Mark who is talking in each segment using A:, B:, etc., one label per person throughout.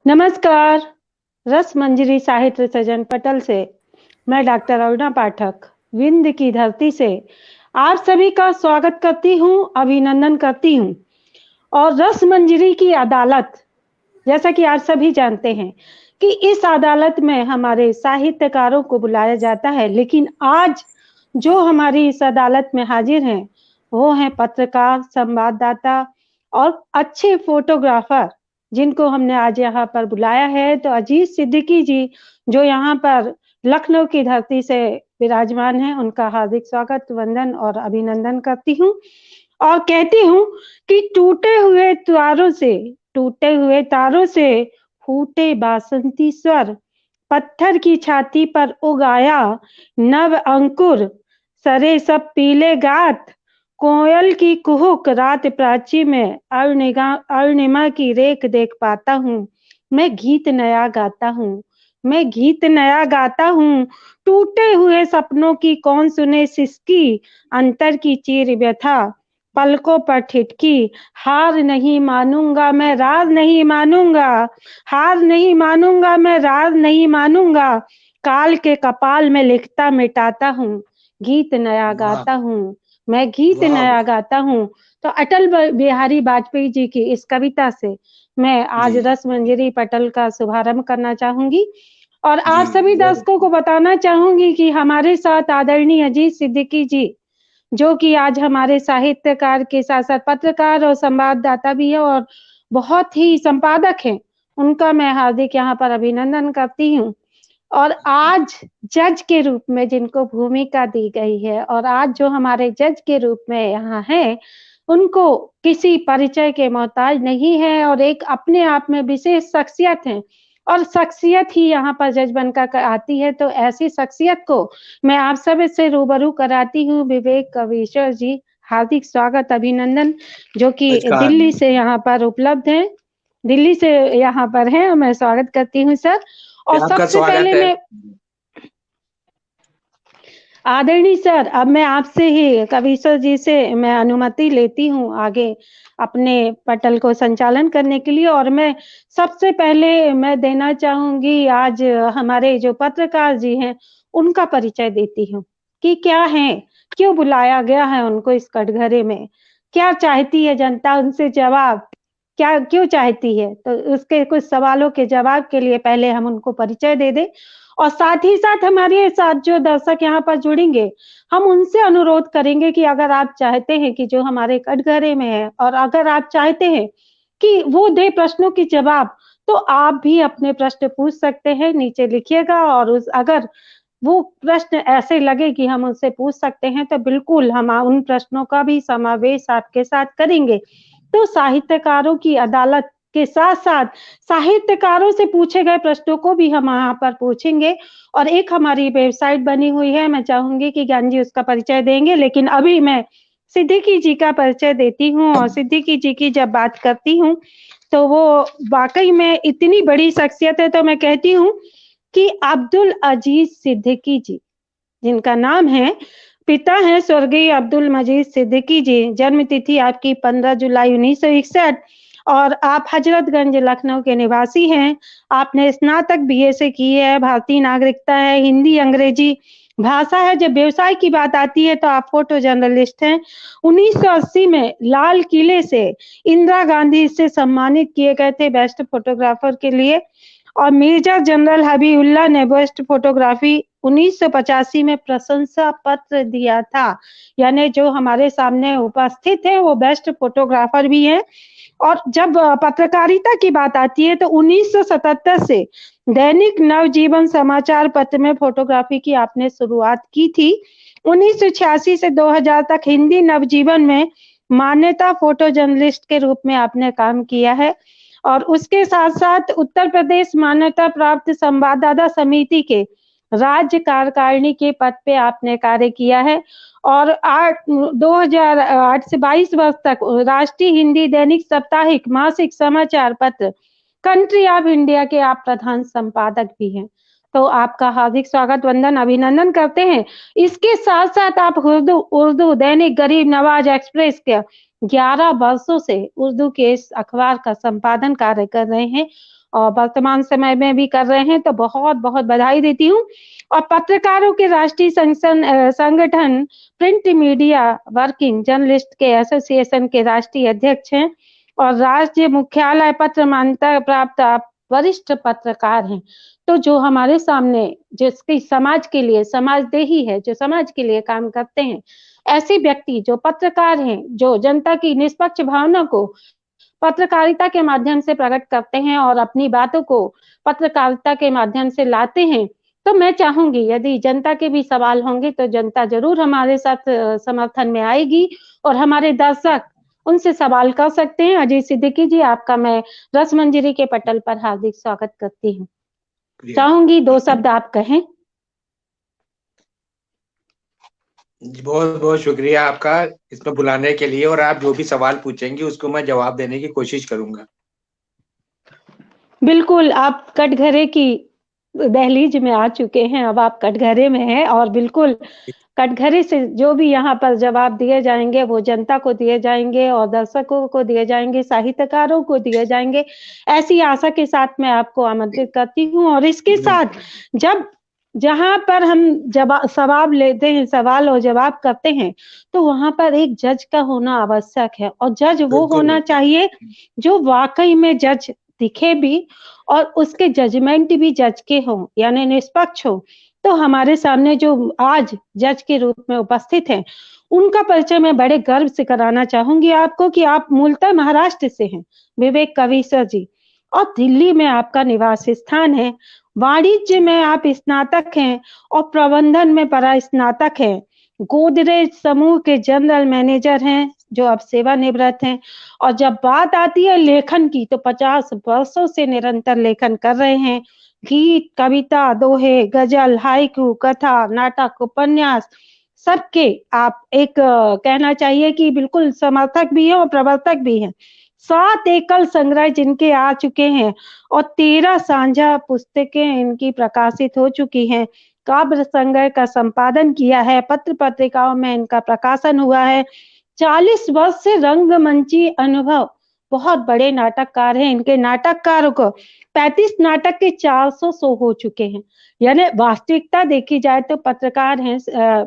A: नमस्कार। रस मंजरी साहित्य सृजन पटल से मैं डॉक्टर अरुणा पाठक विंध्य की धरती से आप सभी का स्वागत करती हूँ, अभिनंदन करती हूँ। और रस मंजरी की अदालत, जैसा कि आप सभी जानते हैं कि इस अदालत में हमारे साहित्यकारों को बुलाया जाता है, लेकिन आज जो हमारी इस अदालत में हाजिर हैं वो हैं पत्रकार, संवाददाता और अच्छे फोटोग्राफर, जिनको हमने आज यहाँ पर बुलाया है। तो अजीज सिद्दीकी जी, जो यहाँ पर लखनऊ की धरती से विराजमान हैं, उनका हार्दिक स्वागत, वंदन और अभिनंदन करती हूँ और कहती हूँ कि टूटे हुए तारों से फूटे बासंती स्वर, पत्थर की छाती पर उगाया नव अंकुर, सरे सब पीले गात, कोयल की कुहुक रात प्राची में अरुणिमा की रेख देख पाता हूँ। मैं गीत नया गाता हूँ, मैं गीत नया गाता हूँ। टूटे हुए सपनों की कौन सुने सिसकी, अंतर की चीर व्यथा पलकों पर ठिठकी। हार नहीं मानूंगा मैं, रार नहीं मानूंगा, हार नहीं मानूंगा मैं, रार नहीं मानूंगा। काल के कपाल में लिखता मिटाता हूँ, गीत नया
B: वाह
A: गाता हूँ, मैं गीत
B: वाह
A: नया गाता हूँ। तो अटल बिहारी वाजपेयी जी की इस कविता से मैं आज
B: जी
A: रस मंजरी पटल का शुभारंभ करना चाहूंगी और
B: जी
A: आप सभी
B: बहुत
A: दर्शकों को बताना चाहूंगी कि हमारे साथ आदरणीय अजीज सिद्दीकी जी, जो कि आज हमारे साहित्यकार के साथ साथ पत्रकार और संवाददाता भी है और बहुत ही संपादक हैं, उनका मैं हार्दिक यहाँ पर अभिनंदन करती हूँ। और आज जज के रूप में जिनको भूमिका दी गई है और आज जो हमारे जज के रूप में यहाँ हैं, उनको किसी परिचय के मोहताज नहीं है और एक अपने आप में विशेष शख्सियत है और शख्सियत ही यहाँ पर जज बनकर आती है। तो ऐसी शख्सियत को मैं आप सब से रूबरू कराती हूँ, विवेक कवीश्वर जी। हार्दिक स्वागत, अभिनंदन, जो कि
B: नमस्कार।
A: दिल्ली से यहाँ पर उपलब्ध हैं, दिल्ली से यहाँ पर हैं और मैं स्वागत करती हूँ सर। और
B: आपका
A: सबसे पहले
B: स्वागत है।
A: मैं आदरणीय सर, अब मैं आपसे ही कवीश्वर जी से मैं अनुमति लेती हूँ आगे अपने पटल को संचालन करने के लिए। और मैं सबसे पहले मैं देना चाहूंगी आज हमारे जो पत्रकार जी हैं उनका परिचय देती हूँ कि क्या है, क्यों बुलाया गया है उनको इस कटघरे में, क्या चाहती है जनता उनसे जवाब, क्या क्यों चाहती है। तो उसके कुछ सवालों के जवाब के लिए पहले हम उनको परिचय दे दें और साथ ही साथ हमारे साथ जो दर्शक यहाँ पर जुड़ेंगे, हम उनसे अनुरोध करेंगे कि अगर आप चाहते हैं कि जो हमारे कटघरे में है और अगर आप चाहते हैं कि वो दे प्रश्नों की जवाब, तो आप भी अपने प्रश्न पूछ सकते हैं, नीचे लिखिएगा। और उस अगर वो प्रश्न ऐसे लगे कि हम उनसे पूछ सकते हैं तो बिल्कुल हम उन प्रश्नों का भी समावेश आपके साथ करेंगे। तो साहित्यकारों की अदालत के साथ-साथ साहित्यकारों से पूछे गए प्रश्नों को भी हम यहाँ पर पूछेंगे और एक हमारी वेबसाइट बनी हुई है, मैं चाहूँगी कि ज्ञान जी उसका परिचय देंगे, लेकिन अभी मैं सिद्दीकी जी का परिचय देती हूँ। और सिद्दीकी जी की जब बात करती हूँ, तो वो वाक़ई में इतनी बड़ी शख्सियत है, तो मैं कहती हूँ कि अब्दुल अजीज सिद्दीकी जी, जिनका नाम है, पिता हैं स्वर्गीय अब्दुल मजीद सिद्दीकी जी, जन्म तिथि आपकी 15 जुलाई 1961 और आप हजरतगंज लखनऊ के निवासी हैं। आपने स्नातक बीए से की है, भारतीय नागरिकता है, हिंदी अंग्रेजी भाषा है। जब व्यवसाय की बात आती है तो आप फोटो जर्नलिस्ट हैं। 1980 में लाल किले से इंदिरा गांधी से सम्मानित किए गए थे बेस्ट फोटोग्राफर के लिए और मेजर जनरल हबीबुल्लाह ने बेस्ट फोटोग्राफी 1985 में प्रशंसा पत्र दिया था। यानी जो हमारे सामने उपस्थित है वो बेस्ट फोटोग्राफर भी हैं। और जब पत्रकारिता की बात आती है तो 1977 से दैनिक नवजीवन समाचार पत्र में फोटोग्राफी की आपने शुरुआत की थी। 1986 से 2000 तक हिंदी नवजीवन में मान्यता फोटो जर्नलिस्ट के रूप में आपने काम किया है और उसके साथ-साथ उत्तर प्रदेश मान्यता प्राप्त संवाददाता समिति के राज्य कार्यकारिणी के पद पे आपने कार्य किया है और 2008 से 22 वर्ष तक राष्ट्रीय हिंदी दैनिक साप्ताहिक मासिक समाचार पत्र कंट्री ऑफ इंडिया के आप प्रधान संपादक भी हैं। तो आपका हार्दिक स्वागत, वंदन, अभिनंदन करते हैं। इसके साथ-साथ आप उर्दू उर्दू दैनिक गरीब नवाज एक्सप्रेस के 11 वर्षों से उर्दू के इस अखबार का संपादन कार्य कर रहे हैं और वर्तमान समय में भी कर रहे हैं, तो बहुत बहुत बधाई देती हूँ। और पत्रकारों के राष्ट्रीय संगठन प्रिंट मीडिया वर्किंग जर्नलिस्ट के एसोसिएशन के राष्ट्रीय अध्यक्ष हैं और राज्य मुख्यालय पत्र मान्यता प्राप्त वरिष्ठ पत्रकार हैं। तो जो हमारे सामने जिसकी समाज के लिए समाजदेही है, जो समाज के लिए काम करते हैं, ऐसे व्यक्ति जो पत्रकार हैं, जो जनता की निष्पक्ष भावना को पत्रकारिता के माध्यम से प्रकट करते हैं और अपनी बातों को पत्रकारिता के माध्यम से लाते हैं, तो मैं चाहूंगी यदि जनता के भी सवाल होंगे तो जनता जरूर हमारे साथ समर्थन में आएगी और हमारे दर्शक उनसे सवाल कर सकते हैं। अजय सिद्दीकी जी, आपका मैं रसमंजरी के पटल पर हार्दिक स्वागत करती हूँ। चाहूंगी 2 शब्द आप कहें।
B: बहुत बहुत शुक्रिया आपका इसमें बुलाने के लिए, और आप जो भी सवाल पूछेंगे उसको मैं जवाब देने की कोशिश करूंगा।
A: बिल्कुल, आप कटघरे की दहलीज में आ चुके हैं, अब आप कटघरे में हैं और बिल्कुल कटघरे से जो भी यहाँ पर जवाब दिए जाएंगे वो जनता को दिए जाएंगे और दर्शकों को दिए जाएंगे, साहित्यकारों को दिए जाएंगे, ऐसी आशा के साथ मैं आपको आमंत्रित करती हूँ। और इसके साथ जब जहां पर हम सवाल लेते हैं, सवाल और जवाब करते हैं, तो वहां पर एक जज का होना आवश्यक है और जज वो होना चाहिए जो वाकई में जज दिखे भी और उसके जजमेंट भी जज के हों, यानी निष्पक्ष हो। तो हमारे सामने जो आज जज के रूप में उपस्थित हैं, उनका परिचय मैं बड़े गर्व से कराना चाहूंगी आपको कि आप मूलतः महाराष्ट्र से हैं, विवेक कवीसर जी, और दिल्ली में आपका निवास स्थान है। वाणिज्य में आप स्नातक हैं और प्रबंधन में परास्नातक हैं। गोदरेज समूह के जनरल मैनेजर हैं जो अब सेवानिवृत्त हैं। और जब बात आती है लेखन की, तो 50 वर्षों से निरंतर लेखन कर रहे हैं। गीत, कविता, दोहे, गजल, हाइकू, कथा, नाटक, उपन्यास, सबके आप एक कहना चाहिए कि बिल्कुल समर्थक भी हैं और प्रवर्तक भी हैं। 7 एकल संग्रह जिनके आ चुके हैं और 13 साझा पुस्तकें इनकी प्रकाशित हो चुकी हैं। काव्य संग्रह का संपादन किया है, पत्र पत्रिकाओं में इनका प्रकाशन हुआ है। 40 वर्ष से रंगमंची अनुभव, बहुत बड़े नाटककार हैं। इनके नाटककारों को 35 नाटक के 400 शो हो चुके हैं। यानी वास्तविकता देखी जाए तो पत्रकार हैं,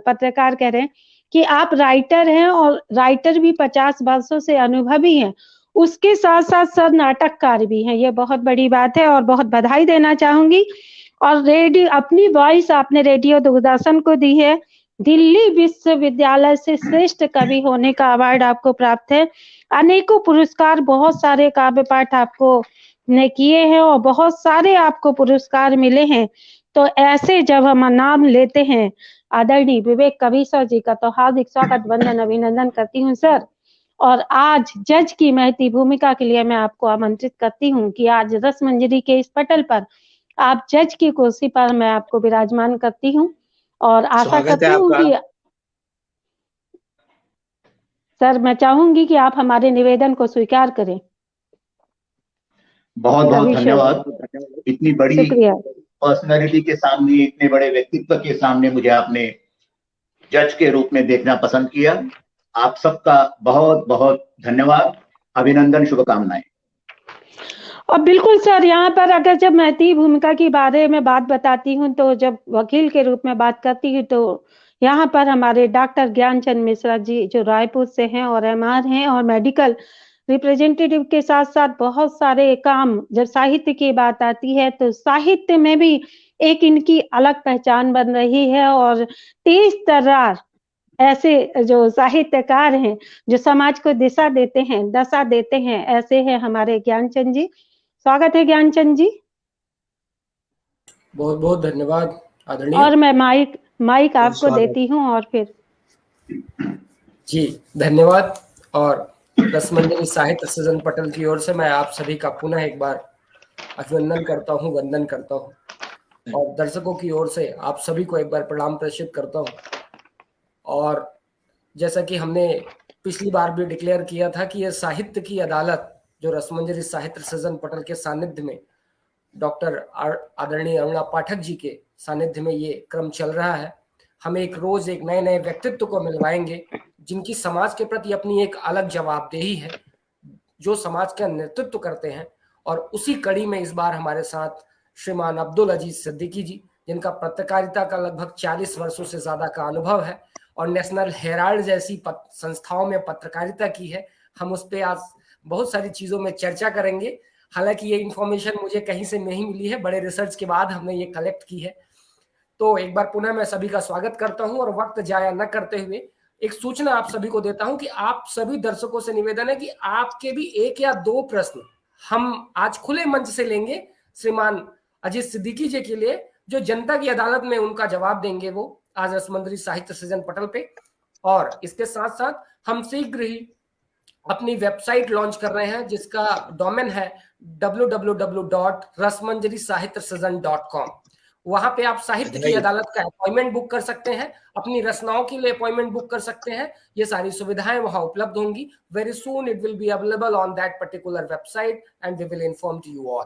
A: पत्रकार कह रहे हैं कि आप राइटर हैं और राइटर भी 50 वर्षों से अनुभवी हैं, उसके साथ साथ सर नाटककार भी हैं। ये बहुत बड़ी बात है और बहुत बधाई देना चाहूंगी। और रेडियो अपनी वॉइस आपने रेडियो दूरदर्शन को दी है। दिल्ली विश्वविद्यालय से श्रेष्ठ कवि होने का अवार्ड आपको प्राप्त है। अनेकों पुरस्कार, बहुत सारे काव्य पाठ आपको ने किए हैं और बहुत सारे आपको पुरस्कार मिले हैं। तो ऐसे जब हम नाम लेते हैं आदरणीय विवेक कवीसर जी का, तो हार्दिक स्वागत, वंदन, अभिनंदन करती हूँ सर। और आज जज की महती भूमिका के लिए मैं आपको आमंत्रित करती हूँ कि आज रसमंजरी के इस पटल पर आप जज की कुर्सी पर मैं आपको विराजमान करती हूँ और आशा करती हूँ कि सर, मैं चाहूंगी कि आप हमारे निवेदन को स्वीकार करें।
C: बहुत बहुत धन्यवाद। इतनी बड़ी पर्सनालिटी के सामने, इतने बड़े व्यक्तित्व के सामने मुझे आपने जज के रूप में देखना पसंद किया। आप सबका बहुत बहुत धन्यवाद, अभिनंदन, शुभकामनाएं।
A: और बिल्कुल सर, यहाँ पर अगर जब महती भूमिका के बारे में बात बताती हूँ, तो जब वकील के रूप में बात करती हूँ, तो यहाँ पर हमारे डॉक्टर ज्ञानचंद मिश्रा जी जो रायपुर से हैं और एमआर हैं और मेडिकल रिप्रेजेंटेटिव के साथ साथ बहुत सारे काम, जब साहित्य की बात आती है तो साहित्य में भी एक इनकी अलग पहचान बन रही है। और तेज तर्रार ऐसे जो साहित्यकार हैं जो समाज को दिशा देते हैं, दशा देते हैं, ऐसे हैं हमारे ज्ञानचंद जी। स्वागत है ज्ञानचंद जी।
D: बहुत बहुत धन्यवाद आदरणीय।
A: और मैं माइक आपको देती हूँ और फिर
D: जी धन्यवाद। और रसमंजरी साहित्य सृजन पटल की ओर से मैं आप सभी का पुनः एक बार अभिनंदन करता हूँ, वंदन करता हूँ, और दर्शकों की ओर से आप सभी को एक बार प्रणाम प्रेषित करता हूँ। और जैसा कि हमने पिछली बार भी डिक्लेयर किया था कि यह साहित्य की अदालत जो रसमंजरी साहित्य सृजन पटल के सानिध्य में डॉक्टर आदरणीय अरुणा पाठक जी के सानिध्य में ये क्रम चल रहा है। हम एक रोज एक नए नए व्यक्तित्व को मिलवाएंगे जिनकी समाज के प्रति अपनी एक अलग जवाबदेही है, जो समाज का नेतृत्व करते हैं और उसी कड़ी में इस बार हमारे साथ श्रीमान अब्दुल अजीज सिद्दीकी जी, जिनका पत्रकारिता का लगभग 40 वर्षों से ज्यादा का अनुभव है और नेशनल हेराल्ड जैसी संस्थाओं में पत्रकारिता की है। हम उस पर आज बहुत सारी चीजों में चर्चा करेंगे। हालांकि ये इंफॉर्मेशन मुझे कहीं से नहीं मिली है, बड़े रिसर्च के बाद हमने ये कलेक्ट की है। तो एक बार पुनः मैं सभी का स्वागत करता हूं और वक्त जाया न करते हुए एक सूचना आप सभी को देता हूं कि आप सभी दर्शकों से निवेदन है कि आपके भी 1 या 2 प्रश्न हम आज खुले मंच से लेंगे श्रीमान अजीज सिद्दीकी जी के लिए, जो जनता की अदालत में उनका जवाब देंगे वो आज रसमंजरी साहित्य सृजन पटल पे। और इसके साथ साथ हम शीघ्र ही अपनी वेबसाइट लॉन्च कर रहे हैं जिसका डोमेन है www.rasmanjarisahityasrijan.com। वहां पे आप साहित्य की अदालत का अपॉइंटमेंट बुक कर सकते हैं, अपनी रचनाओं के लिए अपॉइंटमेंट बुक कर सकते हैं। ये सारी सुविधाएं वहां उपलब्ध होंगी। Very soon it will be available on that particular website and we will inform to you all.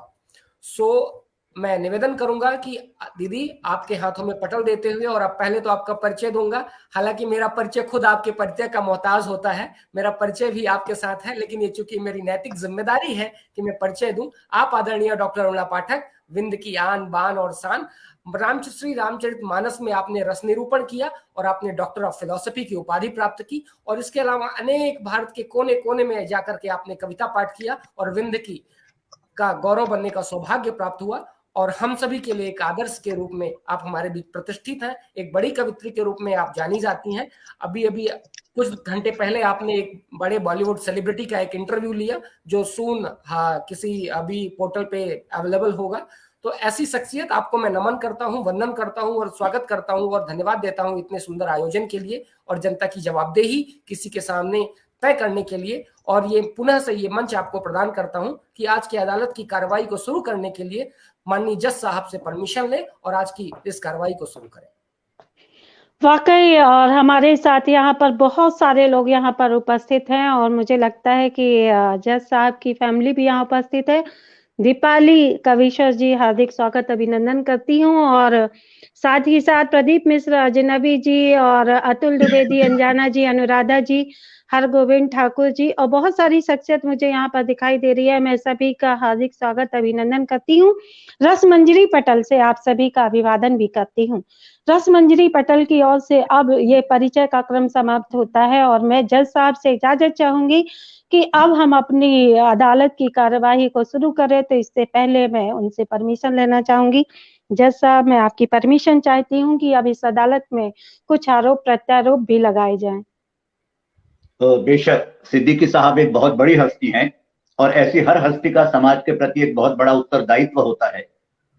D: So मैं निवेदन करूंगा कि दीदी आपके हाथों में पटल देते हुए, और अब पहले तो आपका परिचय दूंगा। हालांकि मेरा परिचय खुद आपके परिचय का मोहताज होता है, मेरा परिचय भी आपके साथ है, लेकिन ये चूंकि मेरी नैतिक जिम्मेदारी है कि मैं परिचय दूं। आप आदरणीय डॉक्टर अरुणा पाठक, विंध्य की आन बान और शान, श्री रामचरितमानस में आपने रस निरूपण किया और आपने डॉक्टर ऑफ फिलॉसफी की उपाधि प्राप्त की, और इसके अलावा अनेक भारत के कोने कोने में जाकर के आपने कविता पाठ किया और विंध्य की का गौरव बनने का सौभाग्य प्राप्त हुआ। और हम सभी के लिए एक आदर्श के रूप में आप हमारे बीच प्रतिष्ठित हैं। एक बड़ी कवित्री के रूप में आप जानी जाती हैं। अभी अभी कुछ घंटे पहले आपने एक बड़े बॉलीवुड सेलिब्रिटी का एक इंटरव्यू लिया जो सून किसी अभी पोर्टल पे अवेलेबल होगा। तो ऐसी शख्सियत आपको मैं नमन करता हूं, वंदन करता हूं और स्वागत करता हूं और धन्यवाद देता हूं इतने सुंदर आयोजन के लिए और जनता की जवाबदेही किसी के सामने तय करने के लिए। और ये पुनः से ये मंच आपको प्रदान करता हूं कि आज की अदालत की कार्रवाई को शुरू करने के लिए माननीय जज साहब से परमिशन लें और आज की इस कार्रवाई को शुरू करें।
A: वाकई, और हमारे साथ यहाँ पर बहुत सारे लोग यहाँ पर उपस्थित हैं और मुझे लगता है कि जज साहब की फैमिली भी यहाँ उपस्थित है। दीपाली कविश्वर जी, हार्दिक स्वागत अभिनंदन करती हूँ, और साथ ही साथ प्रदीप मिश्र, अजनबी जी और अतुल द्विवेदी, अंजना जी, अनुराधा जी, हरगोविंद ठाकुर जी और बहुत सारी शख्सियत मुझे यहाँ पर दिखाई दे रही है। मैं सभी का हार्दिक स्वागत अभिनंदन करती हूँ। रसमंजरी पटल से आप सभी का अभिवादन भी करती हूँ। रसमंजरी पटल की ओर से अब ये परिचय का क्रम समाप्त होता है और मैं जज साहब से इजाजत चाहूंगी कि अब हम अपनी अदालत की कार्यवाही को शुरू करें। तो इससे पहले मैं उनसे परमिशन लेना चाहूंगी। जज साहब, मैं आपकी परमिशन चाहती हूँ कि अब इस अदालत में कुछ आरोप प्रत्यारोप भी लगाए जाएं।
C: बेशक, सिद्दीकी साहब एक बहुत बड़ी हस्ती हैं और ऐसी हर हस्ती का समाज के प्रति एक बहुत बड़ा उत्तरदायित्व होता है।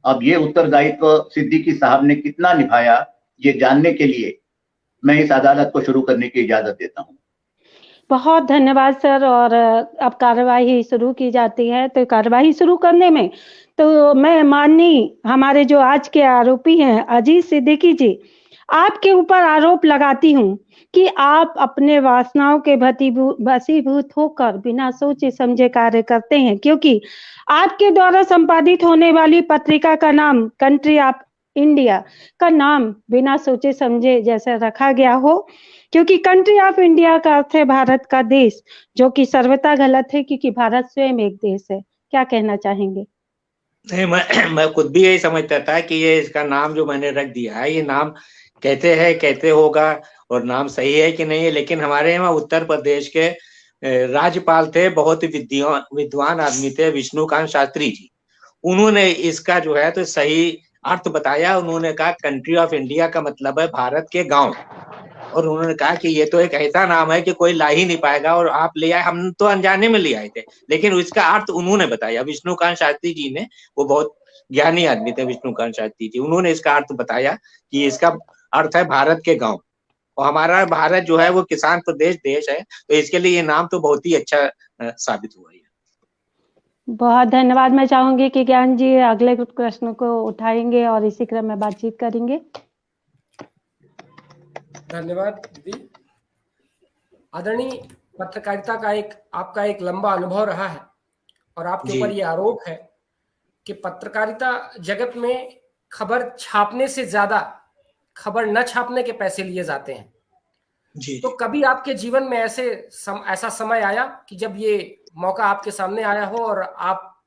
C: अब ये उत्तरदायित्व सिद्दीकी साहब ने कितना निभाया, ये जानने के लिए मैं इस अदालत को शुरू करने की इजाजत देता हूँ।
A: बहुत धन्यवाद सर। और अब कार्यवाही शुरू की जाती है। तो कार्यवाही शुरू करने में तो मैं माननीय हमारे जो आज के आरोपी हैं अजीज सिद्दीकी जी, आपके ऊपर आरोप लगाती हूँ कि आप अपने वासनाओं के वशीभूत होकर बिना सोचे समझे कार्य करते हैं, क्योंकि आपके द्वारा संपादित होने वाली पत्रिका का नाम कंट्री ऑफ इंडिया का नाम बिना सोचे समझे जैसे रखा गया हो, क्योंकि कंट्री ऑफ इंडिया का अर्थ है भारत का देश, जो कि सर्वथा गलत है क्योंकि भारत स्वयं एक देश है। क्या कहना चाहेंगे?
B: नहीं, मैं खुद भी यही समझता था कि ये इसका नाम जो मैंने रख दिया है, ये नाम कहते होगा और नाम सही है कि नहीं है, लेकिन हमारे यहाँ उत्तर प्रदेश के राज्यपाल थे, बहुत ही विद्वान आदमी थे, विष्णुकांत शास्त्री जी। उन्होंने इसका जो है तो सही अर्थ बताया। उन्होंने कहा कंट्री ऑफ इंडिया का मतलब है भारत के गांव, और उन्होंने कहा कि ये तो एक ऐसा नाम है कि कोई ला ही नहीं पाएगा और आप ले आए, हम तो अनजाने में ले आए थे, लेकिन इसका अर्थ उन्होंने बताया। विष्णुकांत शास्त्री जी ने, वो बहुत ज्ञानी आदमी थे विष्णुकांत शास्त्री जी, उन्होंने इसका अर्थ बताया कि इसका अर्थ है भारत के गांव, और हमारा भारत जो है वो किसान प्रदेश देश है, तो इसके लिए ये नाम तो बहुत ही अच्छा साबित हुआ है।
A: बहुत धन्यवाद। मैं चाहूंगी कि ज्ञान जी अगले प्रश्न को उठाएंगे और इसी क्रम में बातचीत करेंगे।
D: धन्यवाद दीदी। आदरणीय, पत्रकारिता का आपका एक लंबा अनुभव रहा है और आपके ऊपर ये आरोप है कि पत्रकारिता जगत में खबर छापने से ज्यादा खबर न छापने के पैसे लिए जाते हैं जी। तो कभी आपके जीवन में ऐसा समय आया कि जब ये मौका आपके सामने आया हो और आप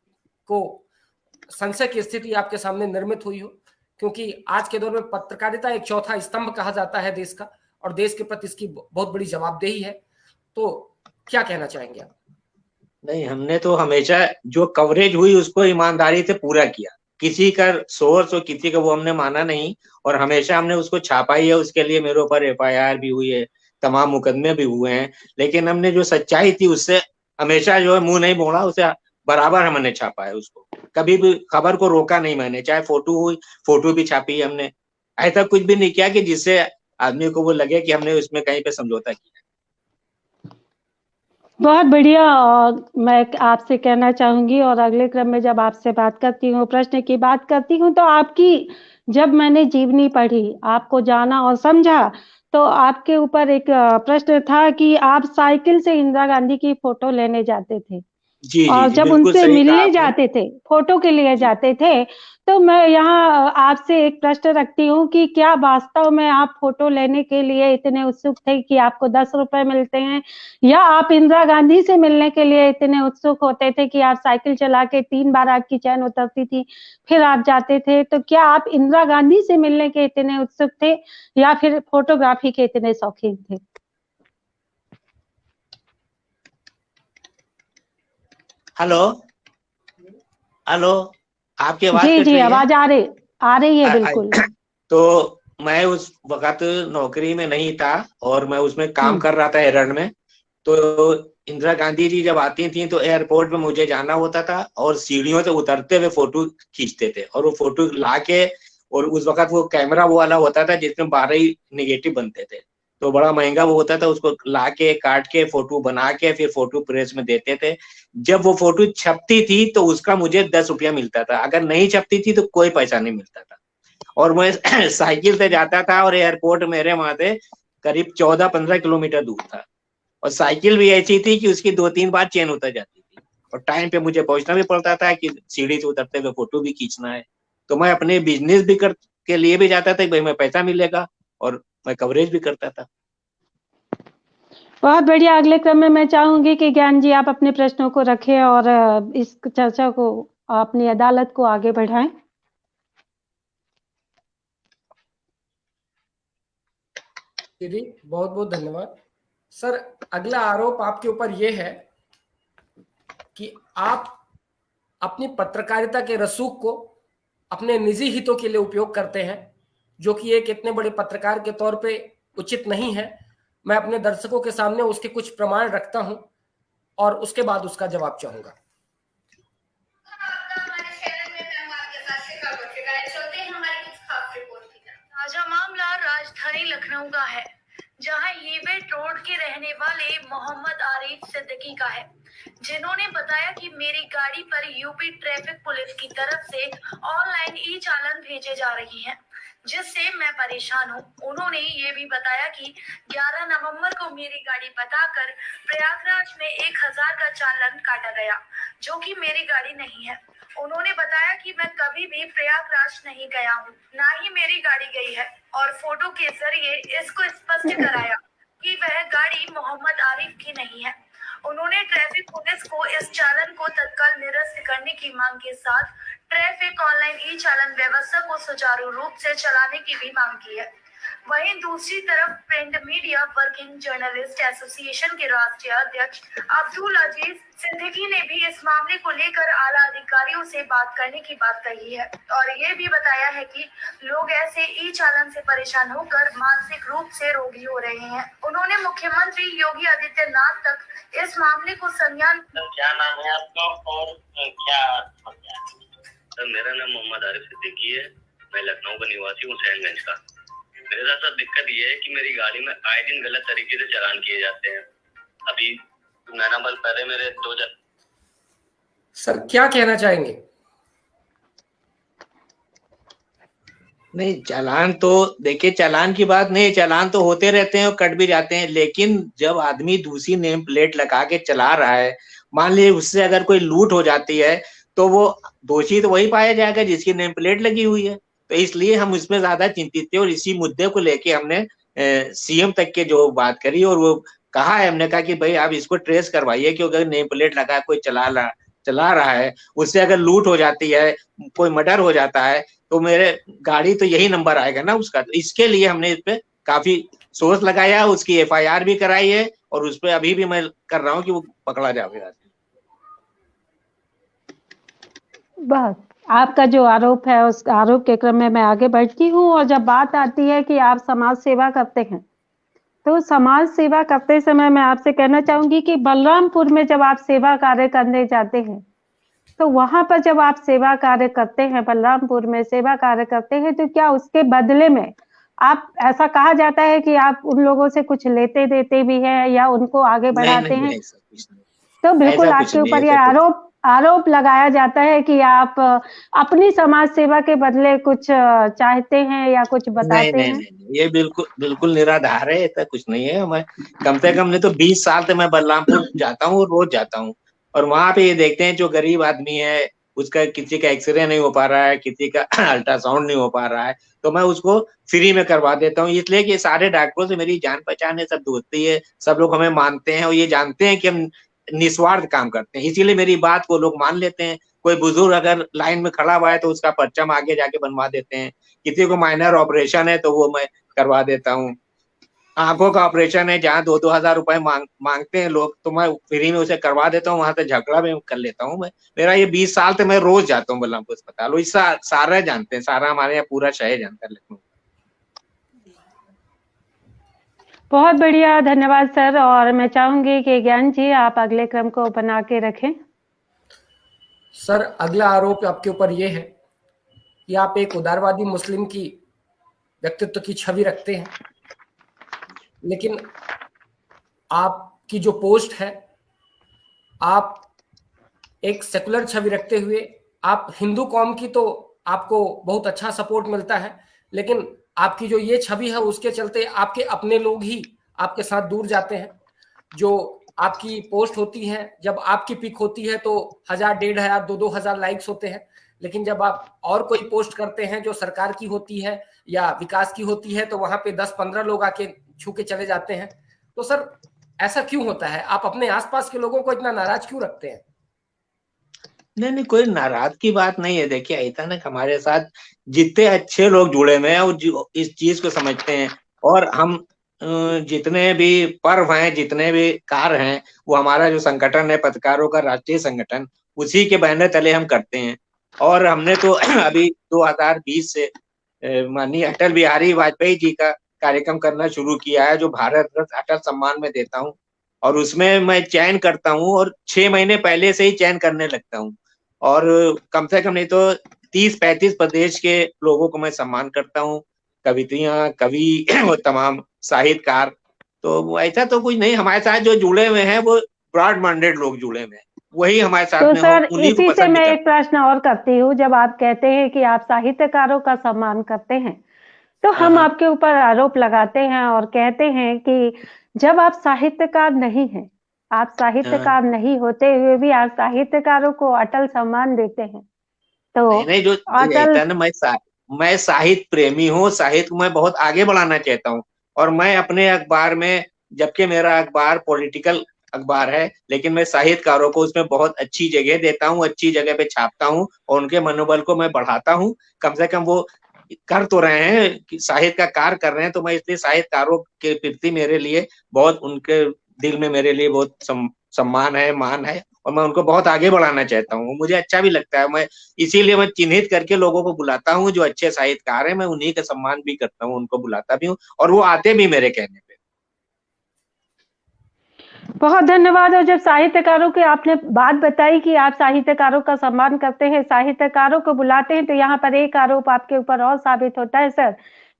D: को संशय की स्थिति आपके सामने निर्मित हुई हो, क्योंकि आज के दौर में पत्रकारिता एक चौथा स्तंभ कहा जाता है देश का, और देश के प्रति इसकी बहुत बड़ी जवाबदेही है। तो क्या कहना चाहेंगे आप?
B: नहीं, हमने तो हमेशा जो कवरेज हुई उसको ईमानदारी से पूरा किया, किसी का सोर्स और किसी का वो हमने माना नहीं, और हमेशा हमने उसको छापा ही है। उसके लिए मेरे ऊपर FIR भी हुई है, तमाम मुकदमे भी हुए हैं, लेकिन हमने जो सच्चाई थी उससे हमेशा जो है मुंह नहीं मोड़ा, उसे बराबर हमने छापा है। उसको कभी भी खबर को रोका नहीं मैंने, चाहे फोटो हुई, फोटो भी छापी है हमने। ऐसा कुछ भी नहीं किया कि जिससे आदमी को वो लगे कि हमने उसमें कहीं पे समझौता किया।
A: बहुत बढ़िया। मैं आपसे कहना चाहूंगी, और अगले क्रम में जब आपसे बात करती हूँ, प्रश्न की बात करती हूँ, तो आपकी जब मैंने जीवनी पढ़ी, आपको जाना और समझा, तो आपके ऊपर एक प्रश्न था कि आप साइकिल से इंदिरा गांधी की फोटो लेने जाते थे।
B: जी,
A: और
B: जी,
A: जब उनसे मिलने जाते थे, फोटो के लिए जाते थे, तो मैं यहाँ आपसे एक प्रश्न रखती हूँ कि क्या वास्तव में आप फोटो लेने के लिए इतने उत्सुक थे कि आपको 10 रुपए मिलते हैं, या आप इंदिरा गांधी से मिलने के लिए इतने उत्सुक होते थे कि आप साइकिल चला के 3 बार आपकी चैन उतरती थी, फिर आप जाते थे? तो क्या आप इंदिरा गांधी से मिलने के इतने उत्सुक थे, या फिर फोटोग्राफी के इतने शौकीन थे?
B: हेलो, हेलो, आपकी आवाज
A: जी
B: कट
A: जी,
B: रही है?
A: आवाज आ रही है, बिल्कुल।
B: तो मैं उस वक्त नौकरी में नहीं था, और मैं उसमें काम कर रहा था एरंड में। तो इंदिरा गांधी जी जब आती थी तो एयरपोर्ट में मुझे जाना होता था, और सीढ़ियों से उतरते हुए फोटो खींचते थे, और वो फोटो ला के, और उस वक्त वो कैमरा वो वाला होता था जिसमें 12 ही नेगेटिव बनते थे, तो बड़ा महंगा वो होता था। उसको ला के काट के फोटो बना के फिर फोटो प्रेस में देते थे। जब वो फोटो छपती थी तो उसका मुझे 10 रुपया मिलता था, अगर नहीं छपती थी तो कोई पैसा नहीं मिलता था। और मैं साइकिल से जाता था, और एयरपोर्ट मेरे वहां से करीब 14-15 किलोमीटर दूर था, और साइकिल भी ऐसी थी कि उसकी 2-3 बार चेन उतर जाती थी, और टाइम पे मुझे पहुंचना भी पड़ता था कि सीढ़ी से उतरते हुए फोटो भी खींचना है। तो मैं अपने बिजनेस भी के लिए भी जाता था कि भाई मैं पैसा मिलेगा, और मैं कवरेज भी करता था।
A: बहुत बढ़िया। अगले क्रम में मैं चाहूंगी कि ज्ञान जी आप अपने प्रश्नों को रखें और इस चर्चा को, अपनी अदालत को आगे बढ़ाएं।
D: दीदी बहुत बहुत धन्यवाद। सर, अगला आरोप आपके ऊपर यह है कि आप अपनी पत्रकारिता के रसूख को अपने निजी हितों के लिए उपयोग करते हैं, जो कि एक इतने बड़े पत्रकार के तौर पे उचित नहीं है। मैं अपने दर्शकों के सामने उसके कुछ प्रमाण रखता हूं, और उसके बाद उसका जवाब चाहूंगा।
E: ताजा मामला राजधानी लखनऊ का है, जहां येवेट रोड के रहने वाले मोहम्मद आरिफ सिद्दीकी का है, जिन्होंने बताया कि मेरी गाड़ी पर यूपी ट्रैफिक पुलिस की तरफ से ऑनलाइन ई चालान भेजे जा रही हैं, जिससे मैं परेशान हूं। उन्होंने ये भी बताया कि 11 नवंबर को मेरी गाड़ी बताकर प्रयागराज में 1000 का चालान काटा गया, जो कि मेरी गाड़ी नहीं है। उन्होंने बताया कि मैं कभी भी प्रयागराज नहीं गया हूँ, ना ही मेरी गाड़ी गई है, और फोटो के जरिए इसको स्पष्ट कराया कि वह गाड़ी मोहम्मद आरिफ की नहीं है। उन्होंने ट्रैफिक पुलिस को इस चालान को तत्काल निरस्त करने की मांग के साथ ट्रैफिक ऑनलाइन ई चालान व्यवस्था को सुचारू रूप से चलाने की भी मांग की है। वहीं दूसरी तरफ print media working journalist association के राष्ट्रीय अध्यक्ष अब्दुल अजीज सिद्दीकी ने भी इस मामले को लेकर आला अधिकारियों से बात करने की बात कही है, और ये भी बताया है कि लोग ऐसे ई चालान से परेशान होकर मानसिक रूप से रोगी हो रहे हैं। उन्होंने मुख्यमंत्री योगी आदित्यनाथ तक इस मामले को संज्ञान।
F: क्या नाम है आपका और क्या? सर, मेरा नाम मोहम्मद आरिफ सिद्दीकी है। मैं लखनऊ का निवासी हूँ, हुसैनगंज का। मेरे साथ दिक्कत ये है कि मेरी गाड़ी में आए दिन गलत तरीके से चालान किए जाते हैं। अभी महीना भर पहले मेरे 2
D: सर क्या कहना चाहेंगे?
B: नहीं, चालान तो देखिए, चालान की बात नहीं, चालान तो होते रहते हैं और कट भी जाते हैं, लेकिन जब आदमी दूसरी नेम प्लेट लगा के चला रहा है, मान लीजिए उससे अगर कोई लूट हो जाती है, तो वो दोषी तो वही पाया जाएगा जिसकी नेम प्लेट लगी हुई है। तो इसलिए हम उसमें ज्यादा चिंतित थे, और इसी मुद्दे को लेके हमने सीएम तक के जो बात करी, और वो कहा है, हमने कहा कि भाई आप इसको ट्रेस करवाइए, क्योंकि अगर नेम प्लेट लगा कोई चला रहा चला रहा है, उससे अगर लूट हो जाती है, कोई मर्डर हो जाता है, तो मेरे गाड़ी तो यही नंबर आएगा ना उसका। तो इसके लिए हमने इस पे काफी सोच लगाया, उसकी FIR भी कराई है, और उस पर अभी भी मैं कर रहा हूँ कि वो पकड़ा जाएगा।
A: बस आपका जो आरोप है उस आरोप के क्रम में मैं आगे बढ़ती हूँ। और जब बात आती है कि आप समाज सेवा करते हैं, तो समाज सेवा करते समय मैं आपसे कहना चाहूंगी कि बलरामपुर में जब आप सेवा कार्य करने जाते हैं, तो वहां पर जब आप सेवा कार्य करते हैं, बलरामपुर में सेवा कार्य करते हैं, तो क्या उसके बदले में आप, ऐसा कहा जाता है कि आप उन लोगों से कुछ लेते देते भी हैं या उनको आगे बढ़ाते हैं?
B: ऐसा कुछ नहीं,
A: तो बिल्कुल
B: ऐसा कुछ
A: आपके
B: नहीं,
A: ऊपर
B: ऐसा
A: यह आरोप लगाया जाता है कि आप अपनी समाज सेवा के बदले कुछ चाहते हैं या कुछ
B: नहीं
A: बताते
B: नहीं
A: हैं।
B: नहीं, ये बिल्कुल बिल्कुल निराधार है, ऐसा कुछ नहीं है। मैं कम से कम नहीं तो 20 साल से मैं बलरामपुर जाता हूँ, रोज जाता हूँ, और वहां पे ये देखते हैं जो गरीब आदमी है, उसका किसी का एक्सरे नहीं हो पा रहा है, किसी का अल्ट्रासाउंड नहीं हो पा रहा है, तो मैं उसको फ्री में करवा देता हूँ। इसलिए कि सारे डॉक्टरों से मेरी जान पहचान है, सब दोस्ती है, सब लोग हमें मानते हैं और ये जानते हैं कि हम निस्वार्थ काम करते हैं, इसीलिए मेरी बात को लोग मान लेते हैं। कोई बुजुर्ग अगर लाइन में खड़ा हुआ है तो उसका पर्चा आगे जाके बनवा देते हैं, किसी को माइनर ऑपरेशन है तो वो मैं करवा देता हूँ। आंखों का ऑपरेशन है जहाँ 2-2 हजार रुपए मांगते हैं लोग, तो मैं फ्री में उसे करवा देता हूँ, वहां से झगड़ा भी कर लेता हूँ मैं। मेरा ये 20 साल से मैं रोज जाता हूँ बलरामपुर अस्पताल, इससे सारा जानते हैं, सारा हमारे यहाँ पूरा शहर जानता है लखनऊ।
A: बहुत बढ़िया, धन्यवाद सर। और मैं चाहूंगी कि ज्ञान जी आप अगले क्रम को बना के रखें।
D: सर, अगला आरोप आपके ऊपर ये है कि आप एक उदारवादी मुस्लिम की व्यक्तित्व की छवि रखते हैं, लेकिन आपकी जो पोस्ट है, आप एक सेकुलर छवि रखते हुए, आप हिंदू कौम की तो आपको बहुत अच्छा सपोर्ट मिलता है, लेकिन आपकी जो ये छवि है उसके चलते आपके अपने लोग ही आपके साथ दूर जाते हैं। जो आपकी पोस्ट होती है, जब आपकी पिक होती है तो 1000, 1500, 2-2 हजार लाइक्स होते हैं, लेकिन जब आप और कोई पोस्ट करते हैं जो सरकार की होती है या विकास की होती है, तो वहां पे 10-15 लोग आके छू के चले जाते हैं। तो सर, ऐसा क्यों होता है? आप अपने आसपास के लोगों को इतना नाराज क्यों रखते हैं?
B: नहीं, कोई नाराज की बात नहीं है। देखिए, ऐसा ना, हमारे साथ जितने अच्छे लोग जुड़े हुए हैं और इस चीज को समझते हैं, और हम जितने भी पर्व हैं, जितने भी कार्य हैं, वो हमारा जो संगठन है पत्रकारों का राष्ट्रीय संगठन, उसी के बैनर तले हम करते हैं। और हमने तो अभी 2020 से माननीय अटल बिहारी वाजपेयी जी का कार्यक्रम करना शुरू किया है, जो भारत रत्न अटल सम्मान में देता हूँ, और उसमें मैं चयन करता हूँ, और 6 महीने पहले से ही चयन करने लगता हूँ, और कम से कम नहीं तो 30-35 प्रदेश के लोगों को मैं सम्मान करता हूँ, कवित्रियां, कवि और तमाम साहित्यकार। तो ऐसा तो कुछ नहीं, हमारे साथ जो जुड़े हुए हैं वो ब्रॉड माइंडेड लोग जुड़े हुए हैं, वही हमारे साथ
A: तो
B: में
A: सर,
B: उन्हीं को
A: इसी से
B: पसंद
A: मैं
B: करते
A: एक प्रश्न और करती हूँ। जब आप कहते हैं कि आप साहित्यकारों का सम्मान करते हैं, तो हम आपके ऊपर आरोप लगाते हैं और कहते हैं कि जब आप साहित्यकार नहीं हैं, आप साहित्यकार नहीं होते हुए भी आप साहित्यकारों को अटल सम्मान देते हैं, तो
B: नहीं, जो
A: अटल
B: ऐसा ना, मैं साहित्य प्रेमी हूँ, साहित्य को मैं बहुत आगे बढ़ाना चाहता हूँ, और मैं अपने अखबार में, जबकि मेरा अखबार पॉलिटिकल अखबार है, लेकिन मैं साहित्यकारों को उसमें बहुत अच्छी जगह देता हूँ, अच्छी जगह पे छापता हूँ, और उनके मनोबल को मैं बढ़ाता हूँ। कम से कम वो कर तो रहे हैं कि साहित्य का कार्य कर रहे हैं, तो मैं इसलिए साहित्यकारों के प्रति मेरे लिए बहुत, उनके दिल में मेरे लिए बहुत सम्मान है, मान है, और मैं उनको बहुत आगे बढ़ाना चाहता हूँ। मुझे अच्छा भी लगता है, मैं इसीलिए मैं चिन्हित करके लोगों को बुलाता हूँ, जो अच्छे साहित्यकार हैं, मैं उन्हीं का सम्मान भी करता हूँ, उनको बुलाता भी हूँ, और वो आते भी मेरे कहने पे।
A: बहुत धन्यवाद। और जब साहित्यकारों की आपने बात बताई कि आप साहित्यकारों का सम्मान करते हैं, साहित्यकारों को बुलाते हैं, तो यहाँ पर एक आरोप आपके ऊपर और साबित होता है सर,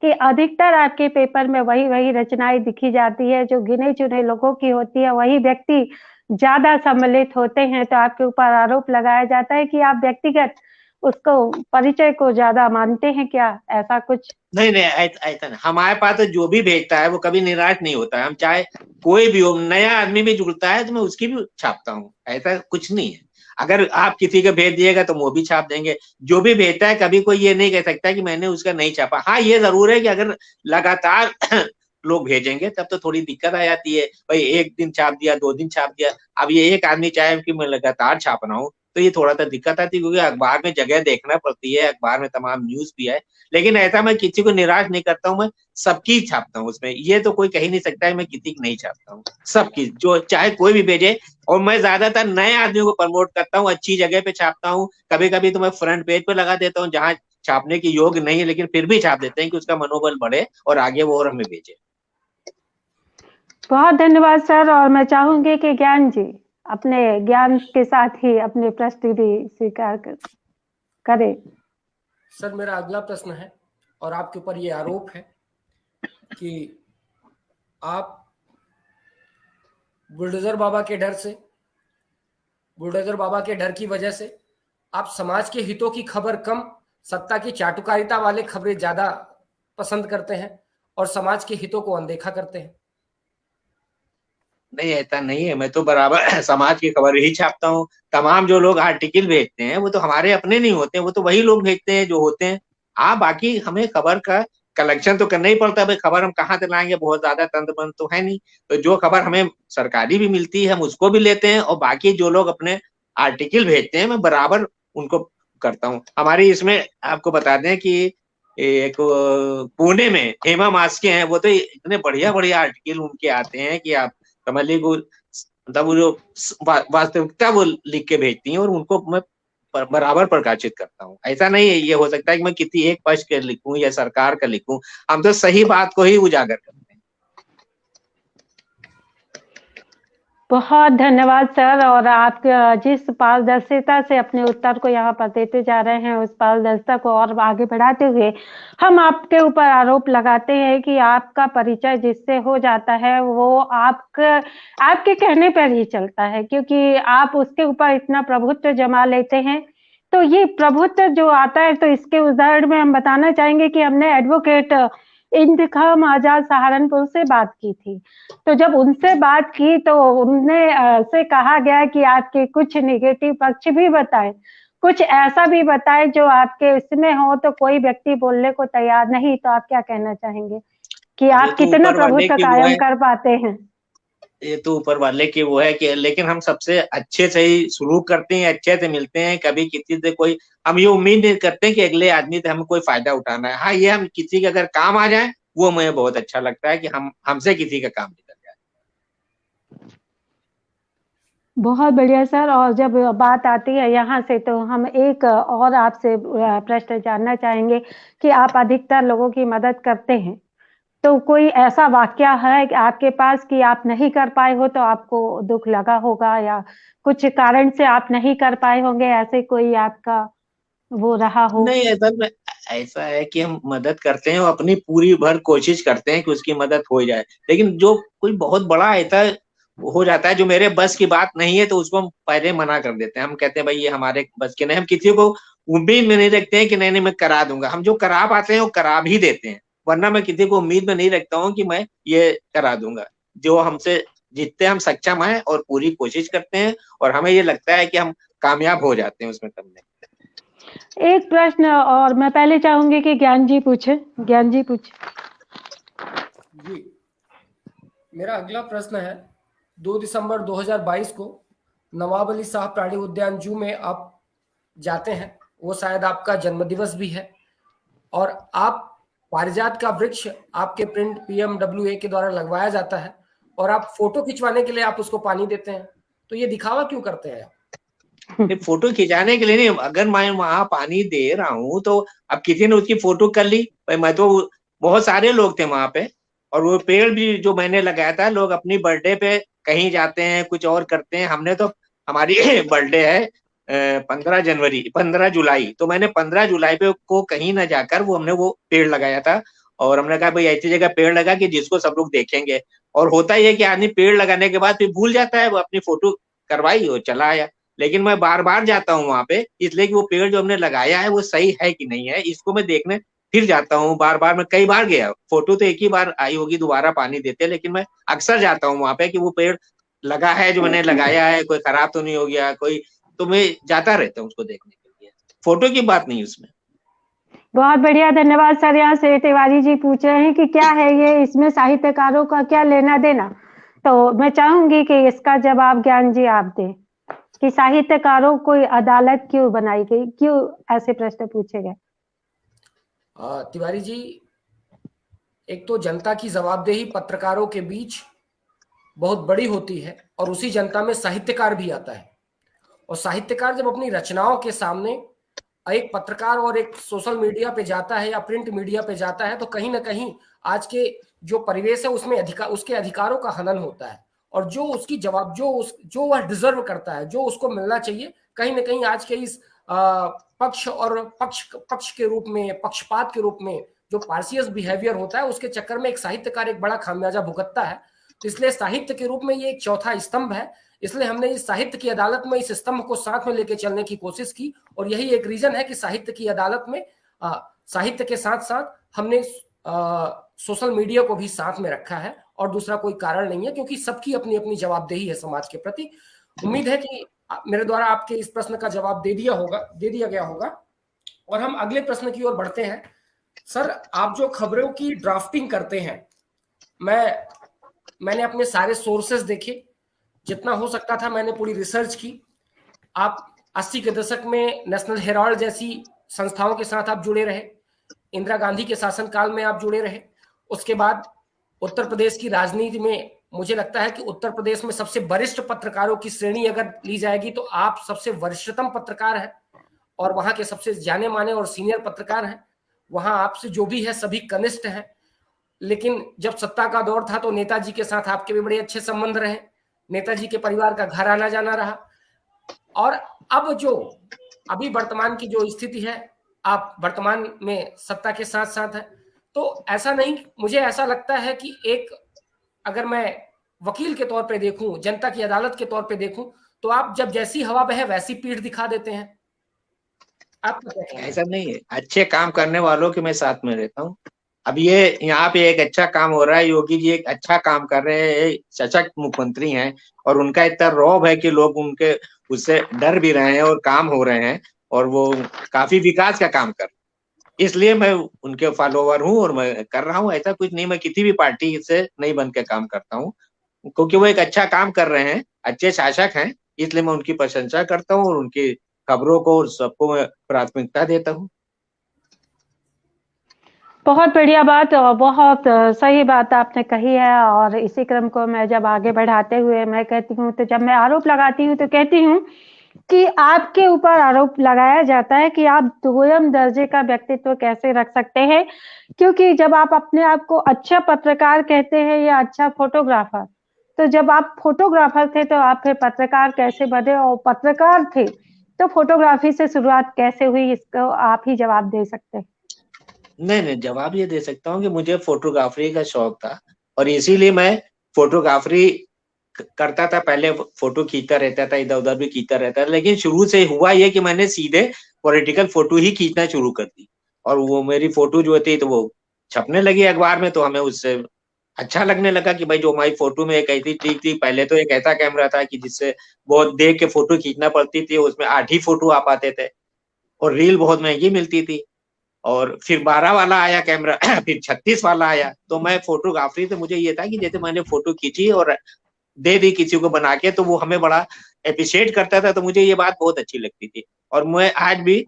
A: कि अधिकतर आपके पेपर में वही रचनाएं दिखी जाती है जो गिने चुने लोगों की होती है, वही व्यक्ति ज्यादा सम्मिलित होते हैं। तो आपके ऊपर आरोप लगाया जाता है कि आप व्यक्तिगत उसको, परिचय को ज्यादा मानते हैं क्या? ऐसा कुछ
B: नहीं, ऐसा नहीं, हमारे पास तो जो भी भेजता है वो कभी निराश नहीं होता है। हम चाहे कोई भी हो, नया आदमी भी जुड़ता है तो मैं उसकी भी छापता हूँ, ऐसा कुछ नहीं है। अगर आप किसी को भेज दिएगा तो वो भी छाप देंगे, जो भी भेजता है। कभी कोई ये नहीं कह सकता कि मैंने उसका नहीं छापा। हाँ, ये जरूर है कि अगर लगातार लोग भेजेंगे तब तो थोड़ी दिक्कत आ जाती है, भाई 1 दिन छाप दिया, 2 दिन छाप दिया। अब ये एक आदमी चाहे कि मैं लगातार छाप रहा हूँ, तो ये थोड़ा सा दिक्कत आती है, क्योंकि अखबार में जगह देखना पड़ती है, अखबार में तमाम न्यूज भी है। लेकिन ऐसा मैं किसी को निराश नहीं करता हूँ, मैं सबकी छापता हूँ उसमें। ये तो कोई कह नहीं सकता है मैं किसी की नहीं छापता हूँ, सबकी, जो चाहे कोई भी भेजे। और मैं ज्यादातर नए आदमियों को प्रमोट करता हूँ, अच्छी जगह पे छापता हूँ। कभी कभी तो मैं फ्रंट पेज पे लगा देता हूँ जहाँ छापने की योग्य नहीं है, लेकिन फिर भी छाप देते हैं कि उसका मनोबल बढ़े और आगे वो और हमें भेजे।
A: बहुत धन्यवाद सर। और मैं चाहूंगी कि ज्ञान जी अपने ज्ञान के साथ ही अपने प्रश्न भी स्वीकार करें।
D: सर मेरा अगला प्रश्न है, और आपके ऊपर ये आरोप है कि आप बुलडोजर बाबा के डर की वजह से आप समाज के हितों की खबर कम, सत्ता की चाटुकारिता वाले खबरें ज्यादा पसंद करते हैं और समाज के हितों को अनदेखा करते हैं।
B: नहीं, ऐसा नहीं है। मैं तो बराबर समाज की खबर ही छापता हूँ। तमाम जो लोग आर्टिकल भेजते हैं वो तो हमारे अपने नहीं होते, वो तो वही लोग भेजते हैं जो होते हैं। बाकी हमें खबर का कलेक्शन तो करना ही पड़ता है। भाई खबर हम कहाँ से लाएंगे, बहुत ज्यादा तंत्र तो है नहीं। तो जो खबर हमें सरकारी भी मिलती है हम उसको भी लेते हैं, और बाकी जो लोग अपने आर्टिकल भेजते हैं मैं बराबर उनको करता हूँ। हमारी इसमें आपको बता दें कि एक पुणे में हेमा मास्के हैं, वो तो इतने बढ़िया बढ़िया आर्टिकल उनके आते हैं कि आप समझ लीजिए, मतलब वो जो वास्तविकता वो लिख के भेजती हैं और उनको मैं बराबर प्रकाशित करता हूँ। ऐसा नहीं है, ये हो सकता है कि मैं किसी एक पक्ष के लिखूं या सरकार का लिखूं, हम तो सही बात को ही उजागर करते हैं।
A: बहुत धन्यवाद सर। और आप जिस पारदर्शिता से अपने उत्तर को यहाँ पर देते जा रहे हैं, उस पारदर्शिता को और आगे बढ़ाते हुए हम आपके ऊपर आरोप लगाते हैं कि आपका परिचय जिससे हो जाता है वो आपके कहने पर ही चलता है, क्योंकि आप उसके ऊपर इतना प्रभुत्व जमा लेते हैं। तो ये प्रभुत्व जो आता है, तो इसके उदाहरण में हम बताना चाहेंगे कि हमने एडवोकेट इंतखाम आजाद सहारनपुर से बात की थी। तो जब उनसे बात की तो उनने से कहा गया कि आपके कुछ नेगेटिव पक्ष भी बताएं, कुछ ऐसा भी बताएं जो आपके इसमें हो, तो कोई व्यक्ति बोलने को तैयार नहीं। तो आप क्या कहना चाहेंगे कि आप कितना प्रभुत्व कायम कर पाते हैं?
B: ये तो ऊपर वाले की वो है कि, लेकिन हम सबसे अच्छे से ही सलूक करते हैं, अच्छे से मिलते हैं। कभी किसी से कोई हम ये उम्मीद नहीं करते कि अगले आदमी से हमें कोई फायदा उठाना है। हाँ, ये हम किसी के अगर काम आ जाए वो मुझे बहुत अच्छा लगता है कि हमसे किसी का काम निकल जाए।
A: बहुत बढ़िया सर। और जब बात आती है यहाँ से, तो हम एक और आपसे प्रश्न जानना चाहेंगे कि आप अधिकतर लोगों की मदद करते हैं, तो कोई ऐसा वाकया है कि आपके पास कि आप नहीं कर पाए हो तो आपको दुख लगा होगा, या कुछ कारण से आप नहीं कर पाए होंगे, ऐसे कोई आपका वो रहा हो?
B: नहीं, ऐसा है कि हम मदद करते हैं और अपनी पूरी भर कोशिश करते हैं कि उसकी मदद हो जाए। लेकिन जो कोई बहुत बड़ा ऐसा हो जाता है जो मेरे बस की बात नहीं है, तो उसको हम पहले मना कर देते हैं। हम कहते हैं भाई ये हमारे बस के नहीं। हम किसी को उम्मीद में नहीं रखते हैं कि नहीं मैं करा दूंगा। हम जो करा पाते हैं वो करा भी देते हैं, वरना मैं किसी को उम्मीद में नहीं रखता हूँ कि मैं ये करा दूंगा। जो हमसे जितने हम सक्षम हैं और पूरी कोशिश करते हैं, और हमें ये लगता है कि हम कामयाब हो जाते हैं उसमें करने।
A: एक प्रश्न और मैं पहले चाहूंगी कि ज्ञान जी पूछे। ज्ञान जी पूछे।
D: जी, मेरा अगला प्रश्न है, 2 दिसंबर 2022 को नवाब अली शाह प्राणी उद्यान जू में आप जाते हैं, वो शायद आपका जन्मदिवस भी है, और आप पारिजात का वृक्ष आपके प्रिंट PMWA के द्वारा लगवाया जाता है, और आप फोटो खिंचवाने के लिए आप उसको पानी देते हैं। तो ये दिखावा क्यों करते हैं?
B: फोटो खिंचाने के लिए नहीं। अगर मैं वहां पानी दे रहा हूँ तो अब किसी ने उसकी फोटो कर ली। मैं तो, बहुत सारे लोग थे वहां पे, और वो पेड़ भी जो मैंने लगाया था, लोग अपनी बर्थडे पे कहीं जाते हैं, कुछ और करते हैं। हमने तो, हमारी बर्थडे है 15 जुलाई, तो मैंने 15 जुलाई पे को कहीं ना जाकर हमने वो पेड़ लगाया था। और हमने कहा भाई ऐसी जगह पेड़ लगा कि जिसको सब लोग देखेंगे। और होता ही है कि आदमी पेड़ लगाने के बाद फिर भूल जाता है, वो अपनी फोटो करवाई और चला आया। लेकिन मैं बार बार जाता हूँ वहां पे, इसलिए कि वो पेड़ जो हमने लगाया है वो सही है कि नहीं है, इसको मैं देखने फिर जाता हूँ। बार बार मैं कई बार गया, फोटो तो एक ही बार आई होगी, दोबारा पानी देते, लेकिन मैं अक्सर जाता हूँ वहां पे कि वो पेड़ लगा है जो मैंने लगाया है, कोई खराब तो नहीं हो गया कोई, तो मैं जाता रहता हूँ उसको देखने के लिए। फोटो की बात नहीं उसमें।
A: बहुत बढ़िया, धन्यवाद सर। यहाँ से तिवारी जी पूछ रहे हैं कि क्या है ये, इसमें साहित्यकारों का क्या लेना देना? तो मैं चाहूंगी कि इसका जवाब ज्ञान जी आप दें। कि साहित्यकारों को अदालत क्यों बनाई गई, क्यों ऐसे प्रश्न पूछे गए?
D: तिवारी जी, एक तो जनता की जवाबदेही पत्रकारों के बीच बहुत बड़ी होती है और उसी जनता में साहित्यकार भी आता है। और साहित्यकार जब अपनी रचनाओं के सामने एक पत्रकार और एक सोशल मीडिया पे जाता है या प्रिंट मीडिया पे जाता है, तो कहीं ना कहीं आज के जो परिवेश है उसमें उसके अधिकारों का हनन होता है और जो उसकी जवाब जो वह डिजर्व करता है, जो उसको मिलना चाहिए, कहीं ना कहीं आज के इस पक्ष और पक्ष के रूप में, पक्षपात के रूप में जो पार्शियस बिहेवियर होता है, उसके चक्कर में एक साहित्यकार एक बड़ा खामियाजा भुगतता है। तो इसलिए साहित्य के रूप में ये एक चौथा स्तंभ है। इसलिए हमने इस साहित्य की अदालत में इस स्तंभ को साथ में लेके चलने की कोशिश की और यही एक रीजन है कि साहित्य की अदालत में साहित्य के साथ साथ हमने सोशल मीडिया को भी साथ में रखा है और दूसरा कोई कारण नहीं है, क्योंकि सबकी अपनी अपनी जवाबदेही है समाज के प्रति। उम्मीद है कि मेरे द्वारा आपके इस प्रश्न का जवाब दे दिया गया होगा और हम अगले प्रश्न की ओर बढ़ते हैं। सर, आप जो खबरों की ड्राफ्टिंग करते हैं, मैंने अपने सारे सोर्सेस देखे, जितना हो सकता था मैंने पूरी रिसर्च की। आप 80 के दशक में नेशनल हेराल्ड जैसी संस्थाओं के साथ आप जुड़े रहे, इंदिरा गांधी के शासनकाल में आप जुड़े रहे, उसके बाद उत्तर प्रदेश की राजनीति में मुझे लगता है कि उत्तर प्रदेश में सबसे वरिष्ठ पत्रकारों की श्रेणी अगर ली जाएगी तो आप सबसे वरिष्ठतम पत्रकार हैं और वहां के सबसे जाने माने और सीनियर पत्रकार हैं। वहां आपसे जो भी है सभी कनिष्ठ हैं, लेकिन जब सत्ता का दौर था तो नेताजी के साथ आपके भी बड़े अच्छे संबंध रहे, नेताजी के परिवार का घर आना जाना रहा। और अब जो अभी वर्तमान की जो स्थिति है, आप वर्तमान में सत्ता के साथ साथ है, तो ऐसा नहीं, मुझे ऐसा लगता है कि एक अगर मैं वकील के तौर पे देखूं, जनता की अदालत के तौर पे देखूं, तो आप जब जैसी हवा बहे वैसी पीठ दिखा देते हैं। आप
B: ऐसा नहीं है, अच्छे काम करने वालों के मैं साथ में रहता हूँ। अब ये यहाँ पे एक अच्छा काम हो रहा है, योगी जी एक अच्छा काम कर रहे हैं, सशक्त मुख्यमंत्री हैं और उनका इतना रौब है कि लोग उनके उससे डर भी रहे हैं और काम हो रहे हैं और वो काफी विकास का काम कर रहे हैं। इसलिए मैं उनके फॉलोवर हूँ और मैं कर रहा हूँ। ऐसा कुछ नहीं, मैं किसी भी पार्टी से नहीं बन के काम करता हूँ, क्योंकि वो एक अच्छा काम कर रहे हैं, अच्छे शासक हैं, इसलिए मैं उनकी प्रशंसा करता हूँ और उनकी खबरों को और सबको मैं प्राथमिकता देता हूँ।
A: बहुत बढ़िया बात और बहुत सही बात आपने कही है। और इसी क्रम को मैं जब आगे बढ़ाते हुए मैं कहती हूँ, तो जब मैं आरोप लगाती हूँ तो कहती हूँ कि आपके ऊपर आरोप लगाया जाता है कि आप दोयम दर्जे का व्यक्तित्व कैसे रख सकते हैं, क्योंकि जब आप अपने आप को अच्छा पत्रकार कहते हैं या अच्छा फोटोग्राफर, तो जब आप फोटोग्राफर थे तो आप फिर पत्रकार कैसे बने, और पत्रकार थे तो फोटोग्राफी से शुरुआत कैसे हुई, इसको आप ही जवाब दे सकते हैं।
B: नहीं, जवाब ये दे सकता हूँ कि मुझे फोटोग्राफरी का शौक था और इसीलिए मैं फोटोग्राफरी करता था। पहले फोटो खींचता रहता था, इधर उधर भी खींचता रहता था, लेकिन शुरू से हुआ ये कि मैंने सीधे पॉलिटिकल फोटो ही खींचना शुरू कर दी और वो मेरी फोटो जो थी तो वो छपने लगी अखबार में, तो हमें उससे अच्छा लगने लगा कि भाई जो हमारी फोटो में एक ऐसी ठीक थी। पहले तो एक ऐसा कैमरा था कि जिससे बहुत देख के फोटो खींचना पड़ती थी, उसमें 8 ही फोटो आ पाते थे और रील बहुत महंगी मिलती थी। और फिर 12 वाला आया कैमरा, फिर 36 वाला आया। तो मैं फोटोग्राफरी से मुझे ये था कि जैसे मैंने फोटो खींची और दे दी किसी को बना के, तो वो हमें बड़ा अप्रिशिएट करता था, तो मुझे ये बात बहुत अच्छी लगती थी। और मैं आज भी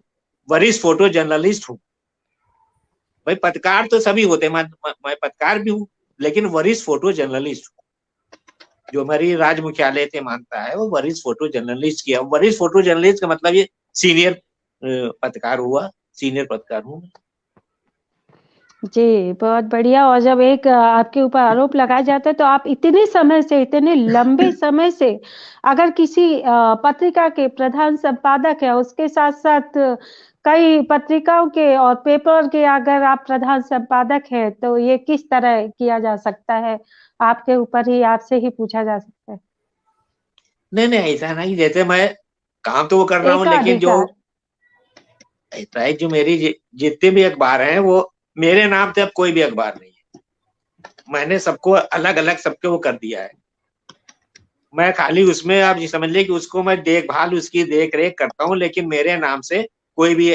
B: वरिष्ठ फोटो जर्नलिस्ट हूँ। भाई पत्रकार तो सभी होते हैं, मैं पत्रकार भी हूँ, लेकिन वरिष्ठ फोटो जर्नलिस्ट हूँ। जो हमारी राज्य मुख्यालय से मानता है वो वरिष्ठ फोटो जर्नलिस्ट किया। वरिष्ठ फोटो जर्नलिस्ट का मतलब ये सीनियर पत्रकार हुआ, सीनियर पत्रकार हूँ
A: जी। बहुत बढ़िया। और जब एक आपके ऊपर आरोप लगाया जाता है तो आप इतने समय से, इतने लंबे समय से अगर किसी पत्रिका के प्रधान संपादक है, उसके साथ साथ कई पत्रिकाओं के और पेपर के अगर आप प्रधान संपादक है, तो ये किस तरह किया जा सकता है? आपके ऊपर ही, आपसे ही पूछा जा सकता है।
B: नहीं, ऐसा नहीं। जैसे मैं काम तो वो कर रहा हूँ, लेकिन जो मेरी जितने भी अखबार हैं वो मेरे नाम से अब कोई भी अखबार नहीं है। मैंने सबको अलग अलग सबके वो कर दिया है। मैं खाली उसमें आप ये समझ लीजिए कि उसको मैं देखभाल, उसकी देख रेख करता हूँ, लेकिन मेरे नाम से कोई भी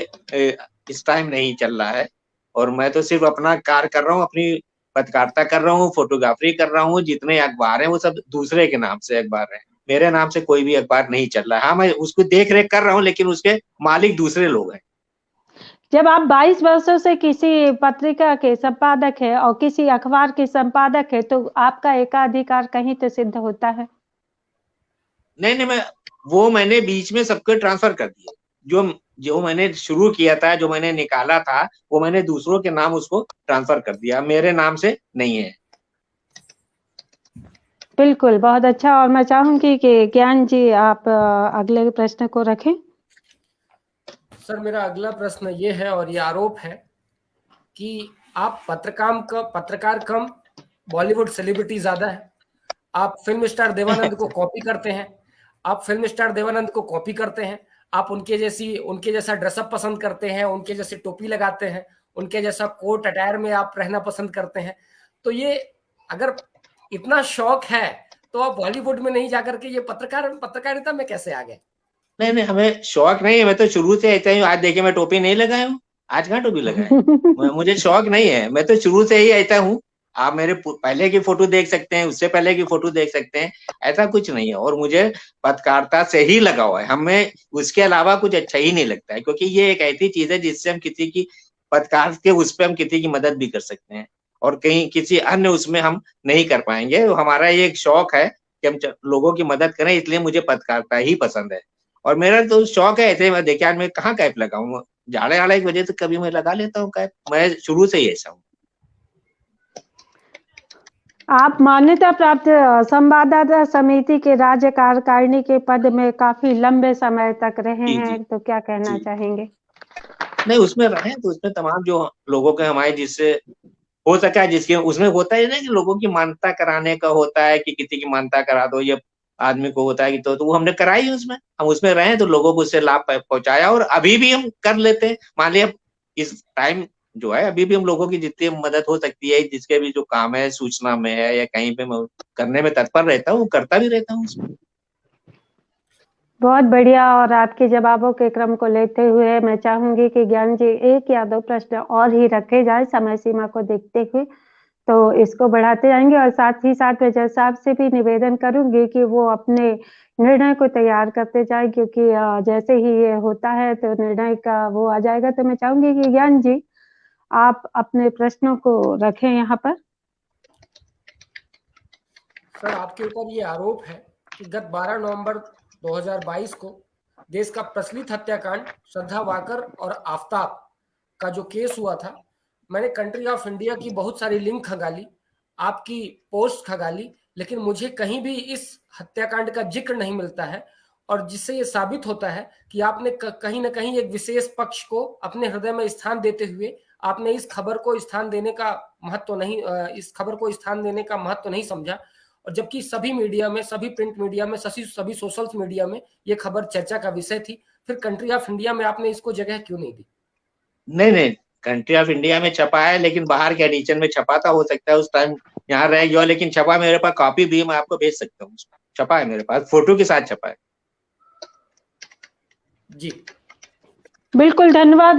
B: इस टाइम नहीं चल रहा है। और मैं तो सिर्फ अपना कार्य कर रहा हूँ, अपनी पत्रकारिता कर रहा हूँ, फोटोग्राफी कर रहा हूँ। जितने अखबार हैं वो सब दूसरे के नाम से अखबार हैं। मेरे नाम से कोई भी अखबार नहीं चल रहा है। हाँ, मैं उसको देख रेख कर रहा हूँ, लेकिन उसके मालिक दूसरे लोग हैं।
A: जब आप 22 वर्षों से किसी पत्रिका के संपादक है और किसी अखबार के संपादक है, तो आपका एकाधिकार कहीं तो सिद्ध होता है।
B: नहीं, मैंने बीच में सबको ट्रांसफर कर दिया। जो मैंने शुरू किया था, जो मैंने निकाला था, वो मैंने दूसरों के नाम उसको ट्रांसफर कर दिया, मेरे नाम से नहीं है।
A: बिल्कुल, बहुत अच्छा। और मैं चाहूंगी कि ज्ञान जी आप अगले प्रश्न को रखें।
D: सर, मेरा अगला प्रश्न ये है और ये आरोप है कि आप पत्रकार कम, बॉलीवुड सेलिब्रिटी ज्यादा है। आप फिल्म स्टार देवानंद को कॉपी करते हैं, आप उनके जैसा ड्रेसअप पसंद करते हैं, उनके जैसे टोपी लगाते हैं, उनके जैसा कोट अटायर में आप रहना पसंद करते हैं। तो ये अगर इतना शौक है तो आप बॉलीवुड में नहीं जाकर के ये पत्रकारिता में कैसे आ गए?
B: नहीं, हमें शौक नहीं है। मैं तो शुरू से ऐसा ही। आज देखिए, मैं टोपी नहीं लगाया हूँ। आज कहाँ टोपी लगाए? मुझे शौक नहीं है। मैं तो शुरू से ही ऐसा हूँ। आप मेरे पहले की फोटो देख सकते हैं, उससे पहले की फोटो देख सकते हैं। ऐसा कुछ नहीं है। और मुझे पत्रकारिता से ही लगा हुआ है। हमें उसके अलावा कुछ अच्छा ही नहीं लगता है, क्योंकि ये एक ऐसी चीज है जिससे हम किसी की पत्रकार के उस पर हम किसी की मदद भी कर सकते हैं, और कहीं किसी अन्य उसमें हम नहीं कर पाएंगे। हमारा ये एक शौक है कि हम लोगों की मदद करें, इसलिए मुझे पत्रकारिता ही पसंद है। और मेरा तो शौक है ऐसे। मैं देखिए, आज मैं कहाँ कैप लगाऊंगा? जाड़े की वजह से कभी मैं लगा लेता हूँ कैप। मैं शुरू से ही ऐसा हूँ।
A: आप मान्यता प्राप्त संवाददाता समिति के राज्य कार्यकारिणी के पद में काफी लंबे समय तक रहे हैं, तो क्या कहना चाहेंगे?
B: नहीं, उसमें रहे तो उसमें तमाम जो लोगों के हमारे जिससे हो सका, जिसके उसमें होता है ना कि लोगों की मान्यता कराने का होता है कि किसी की मान्यता करा दो, ये आदमी को होता है कि तो वो हमने कराई। उसमें हम उसमें रहे तो लोगों को उससे लाभ पहुंचाया, और अभी भी हम कर लेते हैं। मान लिया इस टाइम जो है, अभी भी हम लोगों की जितनी मदद हो सकती है, जिसके भी जो काम है, सूचना में है या कहीं पे मैं करने में तत्पर रहता हूँ, करता भी रहता हूँ उसमें।
A: बहुत बढ़िया। और आपके जवाबों के क्रम को लेते हुए मैं चाहूंगी कि ज्ञान जी 1 या 2 प्रश्न और ही रखे जाए, समय सीमा को देखते हुए तो इसको बढ़ाते जाएंगे। और साथ ही साथ मैं जज साहब से भी निवेदन करूंगी कि वो अपने निर्णय को तैयार करते जाए, क्योंकि जैसे ही ये होता है तो निर्णय का वो आ जाएगा। तो मैं चाहूंगी कि ज्ञान जी आप अपने प्रश्नों को रखें यहाँ पर।
D: सर, आपके ऊपर ये आरोप है कि गत 12 नवंबर 2022 को देश का प्रचलित हत्याकांड श्रद्धा वाकर और आफ्ताब का जो केस हुआ था, मैंने कंट्री ऑफ इंडिया की बहुत सारी लिंक खंगाली, आपकी पोस्ट खंगाली, लेकिन मुझे कहीं भी इस हत्याकांड का जिक्र नहीं मिलता है। और जिससे ये साबित होता है कि आपने कहीं ना कहीं एक विशेष पक्ष को अपने हृदय में स्थान देते हुए आपने इस खबर को स्थान देने का महत्व नहीं समझा। और जबकि सभी मीडिया में, सभी प्रिंट मीडिया में, सभी सोशल मीडिया में ये खबर चर्चा का विषय थी, फिर कंट्री ऑफ इंडिया में आपने इसको जगह क्यों नहीं दी?
B: नहीं, कंट्री ऑफ इंडिया में छपा है, लेकिन बाहर के एडिशन में छपा था, हो सकता है उस टाइम यहाँ रह गया, लेकिन छपा मेरे पास, कॉपी भी मैं आपको भेज सकता हूँ। छपा है मेरे पास, फोटो के साथ छपा है।
D: जी
A: बिल्कुल, धन्यवाद।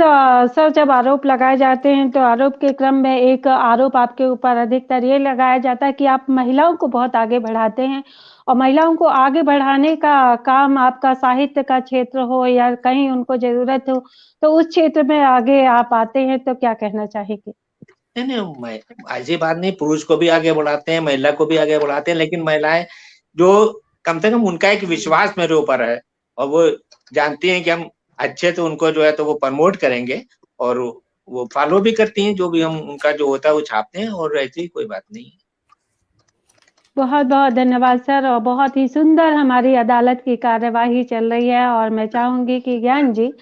A: सर, जब आरोप लगाए जाते हैं तो आरोप के क्रम में एक आरोप आपके ऊपर अधिकतर ये लगाया जाता है कि आप महिलाओं को बहुत आगे बढ़ाते हैं, और महिलाओं को आगे बढ़ाने का काम आपका साहित्य का क्षेत्र हो या कहीं उनको जरूरत हो तो उस क्षेत्र में आगे आप आते हैं, तो क्या कहना चाहेंगे?
B: नहीं, ऐसी बात नहीं। पुरुष को भी आगे बढ़ाते हैं, महिला को भी आगे बढ़ाते हैं, लेकिन महिलाएं जो कम से कम उनका एक विश्वास मेरे ऊपर है, और वो जानती हैं कि हम अच्छे से उनको जो है तो वो प्रमोट करेंगे, और वो फॉलो भी करती हैं, जो भी हम उनका जो होता है वो छापते हैं, और ऐसी कोई बात नहीं है।
A: बहुत बहुत धन्यवाद सर, और बहुत ही सुंदर हमारी अदालत की कार्यवाही चल रही है। और मैं चाहूंगी कि ज्ञान जी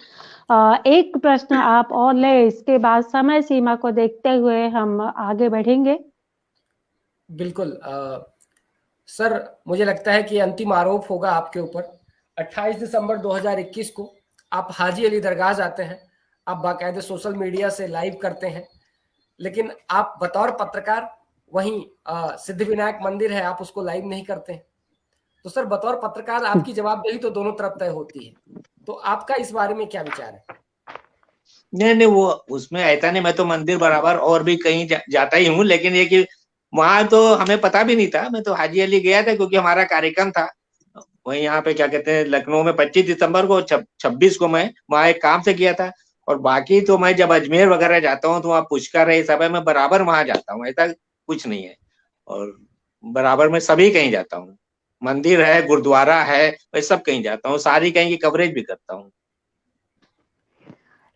A: एक प्रश्न आप और ले, इसके बाद समय सीमा को देखते हुए हम आगे बढ़ेंगे।
D: बिल्कुल। सर, मुझे लगता है कि अंतिम आरोप होगा आपके ऊपर। 28 दिसंबर 2021 को आप हाजी अली दरगाह जाते हैं, आप बाकायदे सोशल मीडिया से लाइव करते हैं, लेकिन आप बतौर पत्रकार वहीं सिद्धिविनायक मंदिर है, आप उसको लाइव नहीं करते हैं। तो सर, बतौर पत्रकार आपकी जवाबदेही तो दोनों तरफ तय होती है, तो आपका इस बारे में क्या विचार है?
B: नहीं, वो उसमें ऐसा नहीं। मैं तो मंदिर बराबर और भी कहीं जाता ही हूँ, लेकिन ये कि वहां तो हमें पता भी नहीं था। मैं तो हाजी अली गया था क्योंकि हमारा कार्यक्रम था, वही यहाँ पे क्या कहते हैं लखनऊ में 25 दिसंबर को 26 को मैं वहाँ एक काम से किया था। और बाकी तो मैं जब अजमेर वगैरह जाता हूँ तो वहाँ पुष्कर है सब है, मैं बराबर वहां जाता हूँ, ऐसा कुछ नहीं है। और बराबर मैं सभी कहीं जाता हूँ, मंदिर है, गुरुद्वारा है, मैं सब कहीं जाता हूँ, सारी कहीं की कवरेज भी करता हूँ।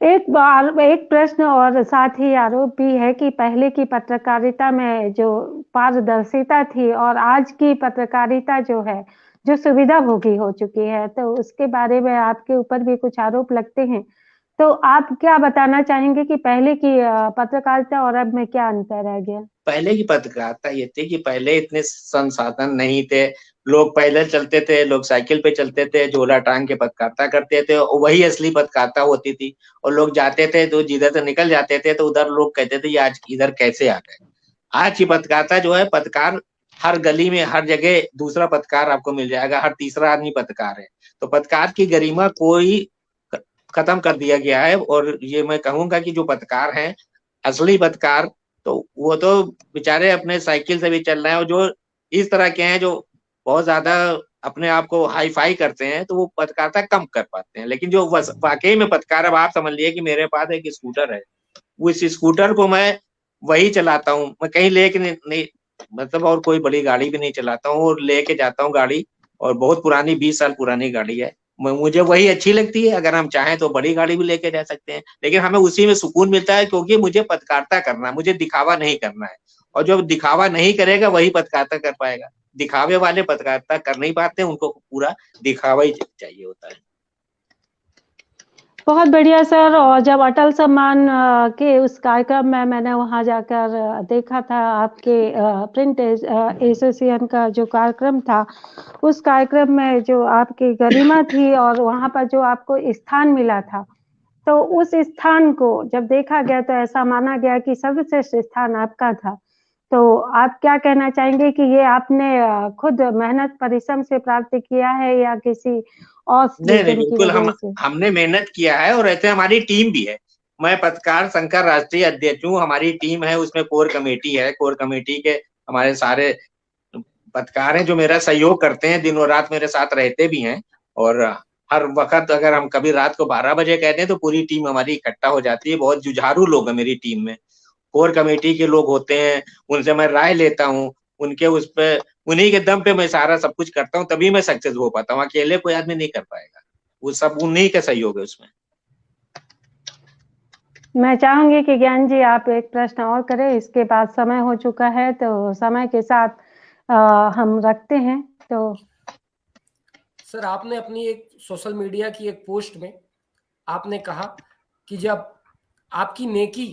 A: एक प्रश्न और साथ ही आरोप भी है कि पहले की पत्रकारिता में जो पारदर्शिता थी और आज की पत्रकारिता जो है जो सुविधा भोगी हो चुकी है, तो उसके बारे में आपके ऊपर भी कुछ आरोप लगते हैं। तो आप क्या बताना चाहेंगे कि पहले की पत्रकारिता और अब में क्या अंतर रह गया?
B: पहले की पत्रकारिता ये थी कि पहले इतने संसाधन नहीं थे, लोग पैदल चलते थे, लोग साइकिल पे चलते थे, झोला टांग के पत्रकारिता करते थे, और वही असली पत्रकारिता होती थी। और लोग जाते थे तो जिधर से निकल जाते थे तो उधर लोग कहते थे ये आज इधर कैसे आ गए। आज की पत्रकारिता जो है, पत्रकार हर गली में हर जगह दूसरा पत्रकार आपको मिल जाएगा, हर तीसरा आदमी पत्रकार है। तो पत्रकार की गरिमा कोई खत्म कर दिया गया है। और ये मैं कहूंगा कि जो पत्रकार हैं, असली पत्रकार, तो वो तो बेचारे अपने साइकिल से भी चल रहे हैं, और जो इस तरह के हैं जो बहुत ज्यादा अपने आप को हाई फाई करते हैं, तो वो पत्रकारिता कम कर पाते हैं। लेकिन जो वाकई में पत्रकार, अब आप समझ लिए कि मेरे पास एक स्कूटर है, वो इस स्कूटर को मैं वही चलाता हूँ, मैं कहीं लेके नहीं मतलब और कोई बड़ी गाड़ी भी नहीं चलाता हूँ, और लेके जाता हूँ गाड़ी, और बहुत पुरानी 20 साल पुरानी गाड़ी है, मुझे वही अच्छी लगती है। अगर हम चाहें तो बड़ी गाड़ी भी लेके जा सकते हैं, लेकिन हमें उसी में सुकून मिलता है, क्योंकि मुझे पत्रकारिता करना है, मुझे दिखावा नहीं करना है। और जो दिखावा नहीं करेगा वही पत्रकारिता कर पाएगा। दिखावे वाले पत्रकारिता कर नहीं पाते, उनको पूरा दिखावा ही चाहिए होता है।
A: बहुत बढ़िया सर। और जब अटल सम्मान के उस कार्यक्रम में मैंने वहां जाकर देखा था, आपके प्रिंट एसोसिएशन का जो कार्यक्रम था, उस कार्यक्रम में जो आपकी गरिमा थी और वहां पर जो आपको स्थान मिला था, तो उस स्थान को जब देखा गया तो ऐसा माना गया कि सर्वश्रेष्ठ स्थान आपका था। तो आप क्या कहना चाहेंगे कि ये आपने खुद मेहनत परिश्रम से प्राप्त किया है या किसी और
B: नहीं,
A: की
B: बिल्कुल
A: वजह से?
B: हमने मेहनत किया है, और ऐसे हमारी टीम भी है। मैं पत्रकार संघ का राष्ट्रीय अध्यक्ष हूँ, हमारी टीम है, उसमें कोर कमेटी है, कोर कमेटी के हमारे सारे पत्रकार हैं जो मेरा सहयोग करते हैं, दिनों रात मेरे साथ रहते भी हैं। और हर वक्त अगर हम कभी रात को 12 बजे कहते हैं तो पूरी टीम हमारी इकट्ठा हो जाती है। बहुत जुझारू लोग हैं मेरी टीम में, कोर कमेटी के लोग होते हैं, उनसे मैं राय लेता हूँ, उनके उस पे उन्हीं के दम पे मैं सारा सब कुछ करता हूँ, तभी मैं सक्सेस हो पाता हूँ। अकेले कोई आदमी नहीं कर पाएगा, वो सब उन्हीं का सहयोग है उसमें।
A: मैं चाहूंगी कि ज्ञान जी आप एक प्रश्न और करें, इसके बाद समय हो चुका है, तो समय के साथ हम रखते हैं। तो
D: सर, आपने अपनी एक सोशल मीडिया की एक पोस्ट में आपने कहा कि जब आपकी नेकी,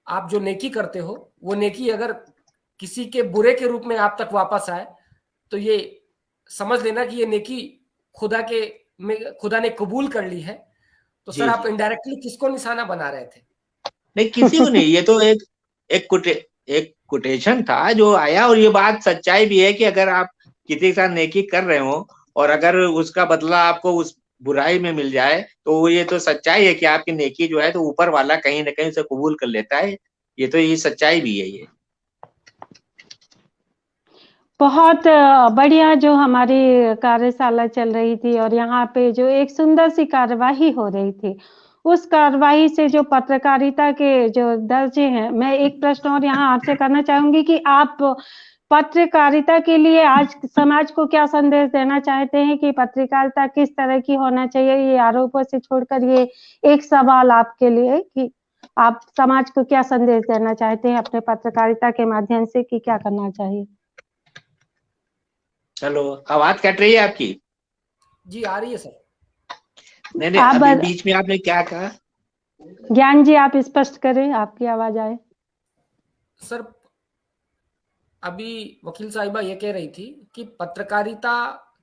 D: आप जो नेकी करते हो, वो नेकी अगर किसी के बुरे के रूप में आप तक वापस आए तो ये समझ लेना कि ये नेकी खुदा ने कबूल कर ली है। तो सर, आप इनडायरेक्टली किसको निशाना बना रहे थे?
B: नहीं, किसी को नहीं, ये तो एक कोटेशन था जो आया, और ये बात सच्चाई भी है कि अगर आप किसी के साथ नेकी कर रहे हो और अगर उसका बदला आपको उस बुराई में मिल जाए, तो ये तो सच्चाई है कि आपकी नेकी जो है तो ऊपर वाला कहीं ना कहीं उसे कबूल कर लेता है। ये तो ये सच्चाई भी है। ये
A: बहुत बढ़िया जो हमारी कार्यशाला चल रही थी और यहाँ पे जो एक सुंदर सी कार्यवाही हो रही थी, उस कार्यवाही से जो पत्रकारिता के जो दर्जे हैं, मैं एक प्रश्न और यहाँ आपसे करना चाहूंगी कि आप पत्रकारिता के लिए आज समाज को क्या संदेश देना चाहते हैं कि पत्रकारिता किस तरह की होना चाहिए? ये आरोपों से छोड़कर ये एक सवाल आपके लिए कि आप समाज को क्या संदेश देना चाहते हैं अपने पत्रकारिता के माध्यम से कि क्या करना चाहिए?
B: चलो, आवाज कट रही है आपकी?
D: जी आ रही है सर।
B: नहीं, अभी बीच में आपने क्या कहा?
A: ज्ञान जी आप स्पष्ट करें, आपकी आवाज आए।
D: सर, अभी वकील साहिबा ये कह रही थी कि पत्रकारिता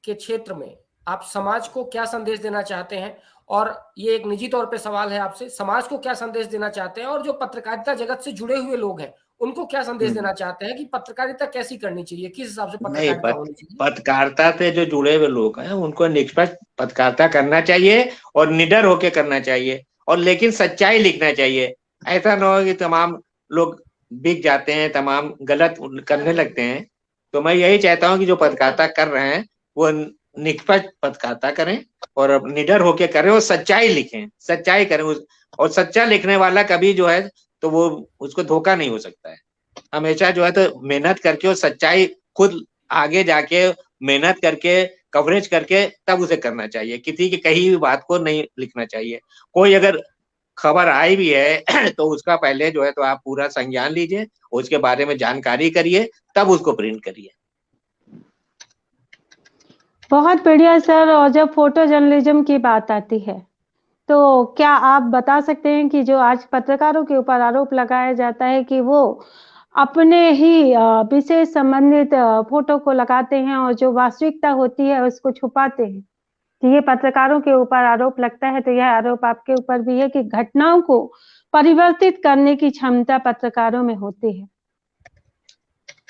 D: के क्षेत्र में आप समाज को क्या संदेश देना चाहते हैं, और ये एक निजी तौर पे सवाल है आपसे, समाज को क्या संदेश देना चाहते हैं, और जो पत्रकारिता जगत से जुड़े हुए लोग हैं उनको क्या संदेश देना चाहते हैं कि पत्रकारिता कैसी करनी चाहिए, किस हिसाब से पत्रकारिता होनी चाहिए?
B: पत्रकारिता से जो जुड़े हुए लोग हैं उनको निष्पक्ष पत्रकारिता करना चाहिए और निडर होकर करना चाहिए, और लेकिन सच्चाई लिखना चाहिए। ऐसा ना हो कि तमाम लोग बिक जाते हैं, तमाम गलत करने लगते हैं। तो मैं यही चाहता हूँ कि जो पत्रकारिता कर रहे हैं वो निष्पक्ष पत्रकारिता करें और निडर होके करें और सच्चाई लिखें, सच्चाई करें और सच्चा लिखने वाला कभी जो है तो वो उसको धोखा नहीं हो सकता है। हमेशा जो है तो मेहनत करके और सच्चाई खुद आगे जाके मेहनत करके कवरेज करके तब उसे करना चाहिए। किसी की कही हुई बात को नहीं लिखना चाहिए। कोई अगर खबर आई भी है तो उसका पहले जो है तो आप पूरा संज्ञान लीजिए, उसके बारे में जानकारी करिए, तब उसको प्रिंट करिए।
A: बहुत बढ़िया सर। और जब फोटो जर्नलिज्म की बात आती है तो क्या आप बता सकते हैं कि जो आज पत्रकारों के ऊपर आरोप लगाया जाता है कि वो अपने ही विषय संबंधित फोटो को लगाते हैं और जो वास्तविकता होती है उसको छुपाते हैं, कि ये पत्रकारों के ऊपर आरोप लगता है, तो यह आरोप आपके ऊपर भी है कि घटनाओं को परिवर्तित करने की क्षमता पत्रकारों में होती है?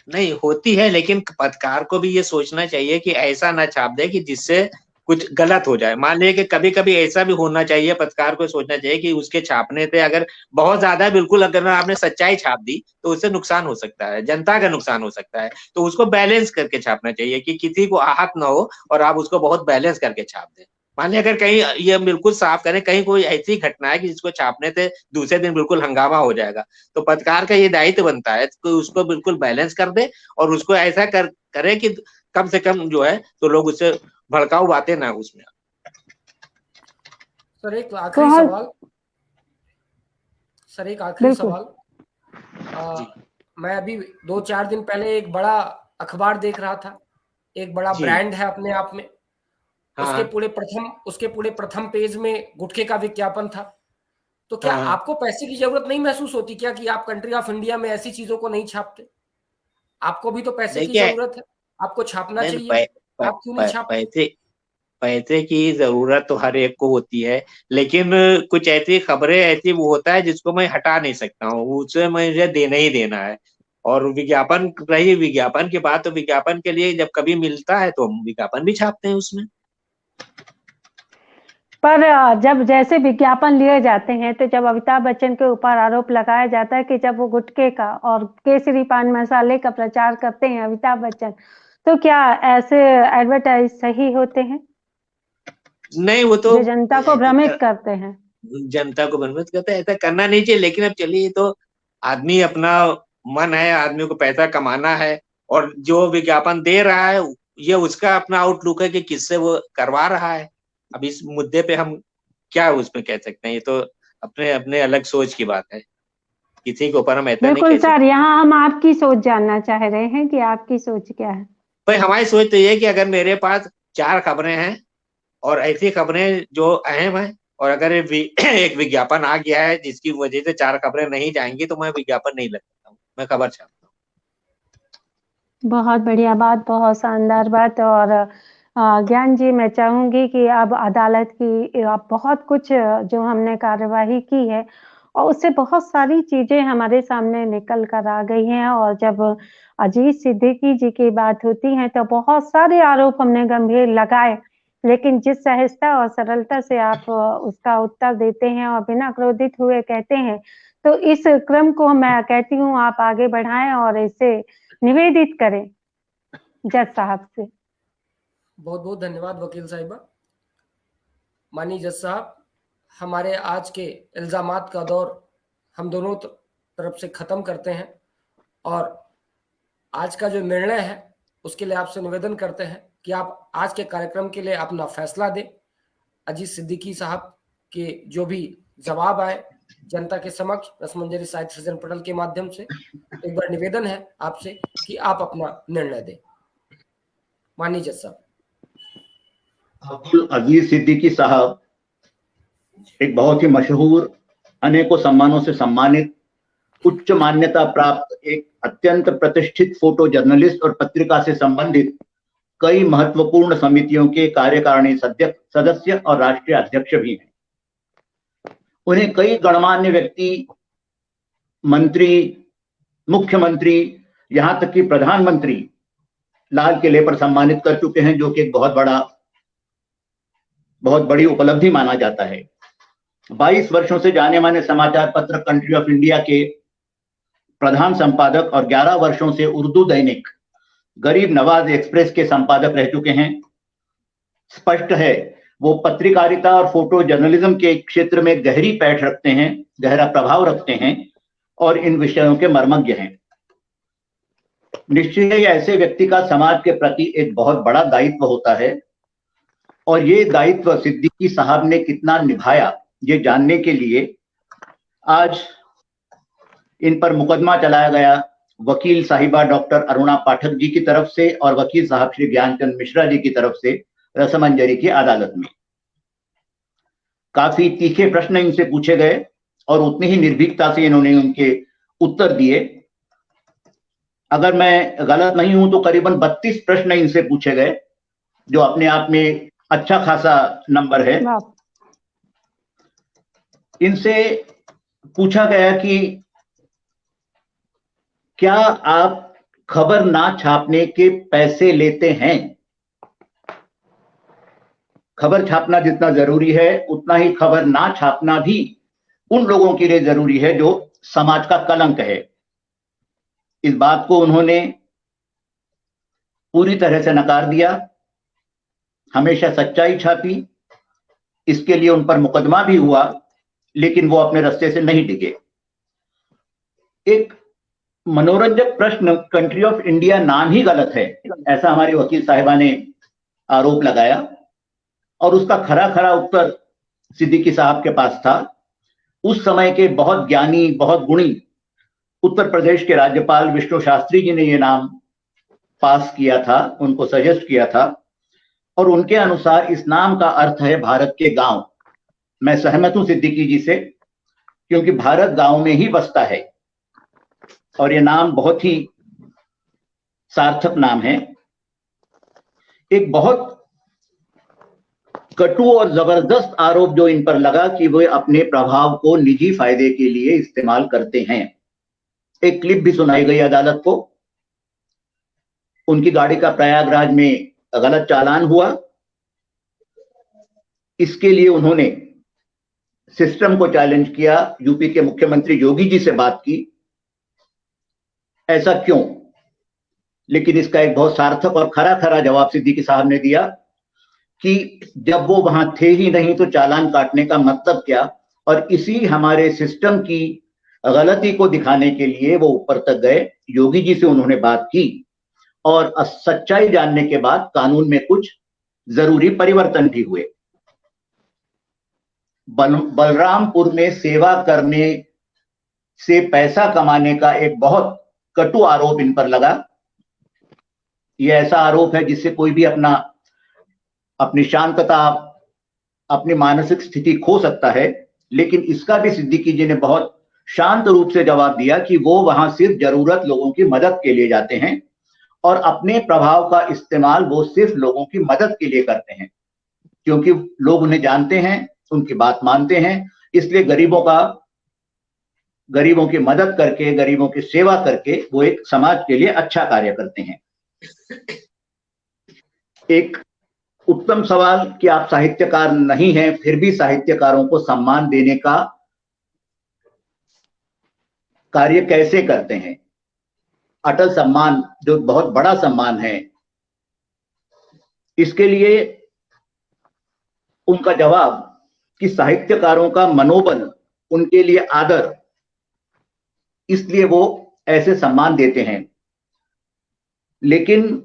B: नहीं होती है, लेकिन पत्रकार को भी ये सोचना चाहिए कि ऐसा ना छाप दे कि जिससे कुछ गलत हो जाए। मान लीजिए कि कभी कभी ऐसा भी होना चाहिए, पत्रकार को सोचना चाहिए कि उसके छापने से अगर बहुत ज्यादा बिल्कुल अगर आपने सच्चाई छाप दी तो उससे नुकसान हो सकता है, जनता का नुकसान हो सकता है। तो उसको बैलेंस करके छापना चाहिए कि किसी को आहत ना हो और आप उसको बहुत बैलेंस करके छाप दें। मान लीजिए अगर कहीं ये बिल्कुल साफ करें, कहीं कोई ऐसी घटना है कि जिसको छापने से दूसरे दिन बिल्कुल हंगामा हो जाएगा, तो पत्रकार का ये दायित्व बनता है कि उसको बिल्कुल बैलेंस कर दे और उसको ऐसा करे कि कम से कम जो है तो लोग उससे भड़काऊ बातें ना उसमें।
D: सर एक आखिरी सवाल, सर एक आखिरी सवाल। मैं अभी 2-4 दिन पहले एक बड़ा अखबार देख रहा था, एक बड़ा ब्रांड है अपने आप में। उसके पूरे प्रथम पेज में गुटखे का विज्ञापन था। तो क्या आपको पैसे की जरूरत नहीं महसूस होती क्या कि आप कंट्री ऑफ इंडिया में ऐसी चीजों को नहीं छापते? आपको भी तो पैसे की जरूरत है, आपको छापना चाहिए। आप क्यों नहीं छापते?
B: पैसे की जरूरत तो हर एक को होती है, लेकिन कुछ ऐसी खबरें ऐसी वो होता है जिसको मैं हटा नहीं सकता हूँ, उसे मुझे देना ही देना है। और विज्ञापन रही विज्ञापन की बात, तो विज्ञापन के लिए जब कभी मिलता है तो हम विज्ञापन भी छापते हैं उसमें।
A: पर जब जैसे विज्ञापन लिए जाते हैं तो जब अमिताभ बच्चन के ऊपर आरोप लगाया जाता है कि जब वो गुटखे का और केसरी पान मसाले का प्रचार करते हैं अमिताभ बच्चन, तो क्या ऐसे एडवर्टाइज सही होते हैं?
B: नहीं, वो तो
A: जनता को भ्रमित करते हैं।
B: जनता को भ्रमित करते हैं, ऐसा करना नहीं चाहिए। लेकिन अब चलिए, तो आदमी अपना मन है, आदमी को पैसा कमाना है और जो विज्ञापन दे रहा है ये उसका अपना आउटलुक है कि किससे वो करवा रहा है। अब इस मुद्दे पे हम क्या उसमें कह सकते हैं, ये तो अपने अपने अलग सोच की बात है, किसी के ऊपर हम ऐसा नहीं कह सकते।
A: बिल्कुल सर, यहाँ हम आपकी सोच जानना चाह रहे हैं कि आपकी सोच क्या है।
B: भाई हमारी सोच तो ये है कि अगर मेरे पास 4 खबरें हैं और ऐसी खबरें जो अहम है और अगर एक विज्ञापन आ गया है जिसकी वजह से 4 खबरें नहीं जाएंगी तो मैं विज्ञापन नहीं लगाता हूँ, मैं खबर छापता हूँ।
A: बहुत बढ़िया बात, बहुत शानदार बात। और ज्ञान जी, मैं चाहूंगी कि अब अदालत की अब बहुत कुछ जो हमने कार्यवाही की है और उससे बहुत सारी चीजें हमारे सामने निकल कर आ गई हैं। और जब अजीज सिद्दीकी जी की बात होती है तो बहुत सारे आरोप हमने गंभीर लगाए, लेकिन जिस सहजता और सरलता से आप उसका उत्तर देते हैं और बिना क्रोधित हुए कहते हैं, तो इस क्रम को मैं कहती हूँ आप आगे बढ़ाएं और इसे निवेदित करें जज साहब से।
D: बहुत बहुत धन्यवाद वकील साहिबा। माननीय जज साहब, हमारे आज के इल्जामात का दौर हम दोनों तरफ से खत्म करते हैं और आज का जो निर्णय है उसके लिए आपसे निवेदन करते हैं कि आप आज के कार्यक्रम के लिए अपना फैसला दें। अजीज सिद्दीकी साहब के जो भी जवाब आए जनता के समक्ष रसमंजरी साहित्य सृजन पटल के माध्यम से, एक बार निवेदन है आपसे कि आप अपना निर्णय दें। माननीय जज साहब।
C: अब्दुल अजीज सिद्दीकी साहब एक बहुत ही मशहूर, अनेकों सम्मानों से सम्मानित, उच्च मान्यता प्राप्त, एक अत्यंत प्रतिष्ठित फोटो जर्नलिस्ट और पत्रिका से संबंधित कई महत्वपूर्ण समितियों के कार्यकारिणी सदस्य और राष्ट्रीय अध्यक्ष भी हैं। उन्हें कई गणमान्य व्यक्ति, मंत्री, मुख्यमंत्री, यहां तक कि प्रधानमंत्री लाल किले पर सम्मानित कर चुके हैं, जो कि एक बहुत बड़ी उपलब्धि माना जाता है। 22 वर्षों से जाने माने समाचार पत्र कंट्री ऑफ इंडिया के प्रधान संपादक और 11 वर्षों से उर्दू दैनिक गरीब नवाज एक्सप्रेस के संपादक रह चुके हैं। स्पष्ट है वो पत्रकारिता और फोटो जर्नलिज्म के क्षेत्र में गहरी पैठ रखते हैं, गहरा प्रभाव रखते हैं और इन विषयों के मर्मज्ञ हैं। निश्चय ही ऐसे व्यक्ति का समाज के प्रति एक बहुत बड़ा दायित्व होता है और ये दायित्व सिद्दीकी साहब ने कितना निभाया ये जानने के लिए आज इन पर मुकदमा चलाया गया वकील साहिबा डॉक्टर अरुणा पाठक जी की तरफ से और वकील साहब श्री ज्ञानचंद मिश्रा जी की तरफ से रसमंजरी की अदालत में। काफी तीखे प्रश्न इनसे पूछे गए और उतनी ही निर्भीकता से इन्होंने उनके उत्तर दिए। अगर मैं गलत नहीं हूं तो करीबन 32 प्रश्न इनसे पूछे गए, जो अपने आप में अच्छा खासा नंबर है। इनसे पूछा गया कि क्या आप खबर ना छापने के पैसे लेते हैं? खबर छापना जितना जरूरी है उतना ही खबर ना छापना भी उन लोगों के लिए जरूरी है जो समाज का कलंक है। इस बात को उन्होंने पूरी तरह से नकार दिया, हमेशा सच्चाई छापी। इसके लिए उन पर मुकदमा भी हुआ, लेकिन वो अपने रास्ते से नहीं डिगे। एक मनोरंजक प्रश्न, कंट्री ऑफ इंडिया नाम ही गलत है, ऐसा हमारे वकील साहिबा ने आरोप लगाया और उसका खरा खरा उत्तर सिद्दीकी साहब के पास था। उस समय के बहुत ज्ञानी, बहुत गुणी उत्तर प्रदेश के राज्यपाल विष्णु शास्त्री जी ने यह नाम पास किया था, उनको सजेस्ट किया था और उनके अनुसार इस नाम का अर्थ है भारत के गांव। मैं सहमत हूं सिद्दीकी जी से, क्योंकि भारत गांव में ही बसता है और यह नाम बहुत ही सार्थक नाम है। एक बहुत कटु और जबरदस्त आरोप जो इन पर लगा कि वे अपने प्रभाव को निजी फायदे के लिए इस्तेमाल करते हैं। एक क्लिप भी सुनाई गई अदालत को। उनकी गाड़ी का प्रयागराज में गलत चालान हुआ, इसके लिए उन्होंने सिस्टम को चैलेंज किया, यूपी के मुख्यमंत्री योगी जी से बात की, ऐसा क्यों? लेकिन इसका एक बहुत सार्थक और खरा खरा जवाब सिद्दीकी साहब ने दिया कि जब वो वहां थे ही नहीं तो चालान काटने का मतलब क्या। और इसी हमारे सिस्टम की गलती को दिखाने के लिए वो ऊपर तक गए, योगी जी से उन्होंने बात की और सच्चाई जानने के बाद कानून में कुछ जरूरी परिवर्तन भी हुए। बलरामपुर में सेवा करने से पैसा कमाने का एक बहुत कटु आरोप इन पर लगा। यह ऐसा आरोप है जिससे कोई भी अपनी शांतता, अपनी मानसिक स्थिति खो सकता है, लेकिन इसका भी सिद्दीकी जी ने बहुत शांत रूप से जवाब दिया कि वो वहां सिर्फ जरूरत लोगों की मदद के लिए जाते हैं और अपने प्रभाव का इस्तेमाल वो सिर्फ लोगों की मदद के लिए करते हैं, क्योंकि लोग उन्हें जानते हैं, उनकी बात मानते हैं। इसलिए गरीबों की मदद करके, गरीबों की सेवा करके वो एक समाज के लिए अच्छा कार्य करते हैं। एक उत्तम सवाल कि आप साहित्यकार नहीं हैं, फिर भी साहित्यकारों को सम्मान देने का कार्य कैसे करते हैं? अटल सम्मान जो बहुत बड़ा सम्मान है, इसके लिए उनका जवाब कि साहित्यकारों का मनोबल, उनके लिए आदर, इसलिए वो ऐसे सम्मान देते हैं। लेकिन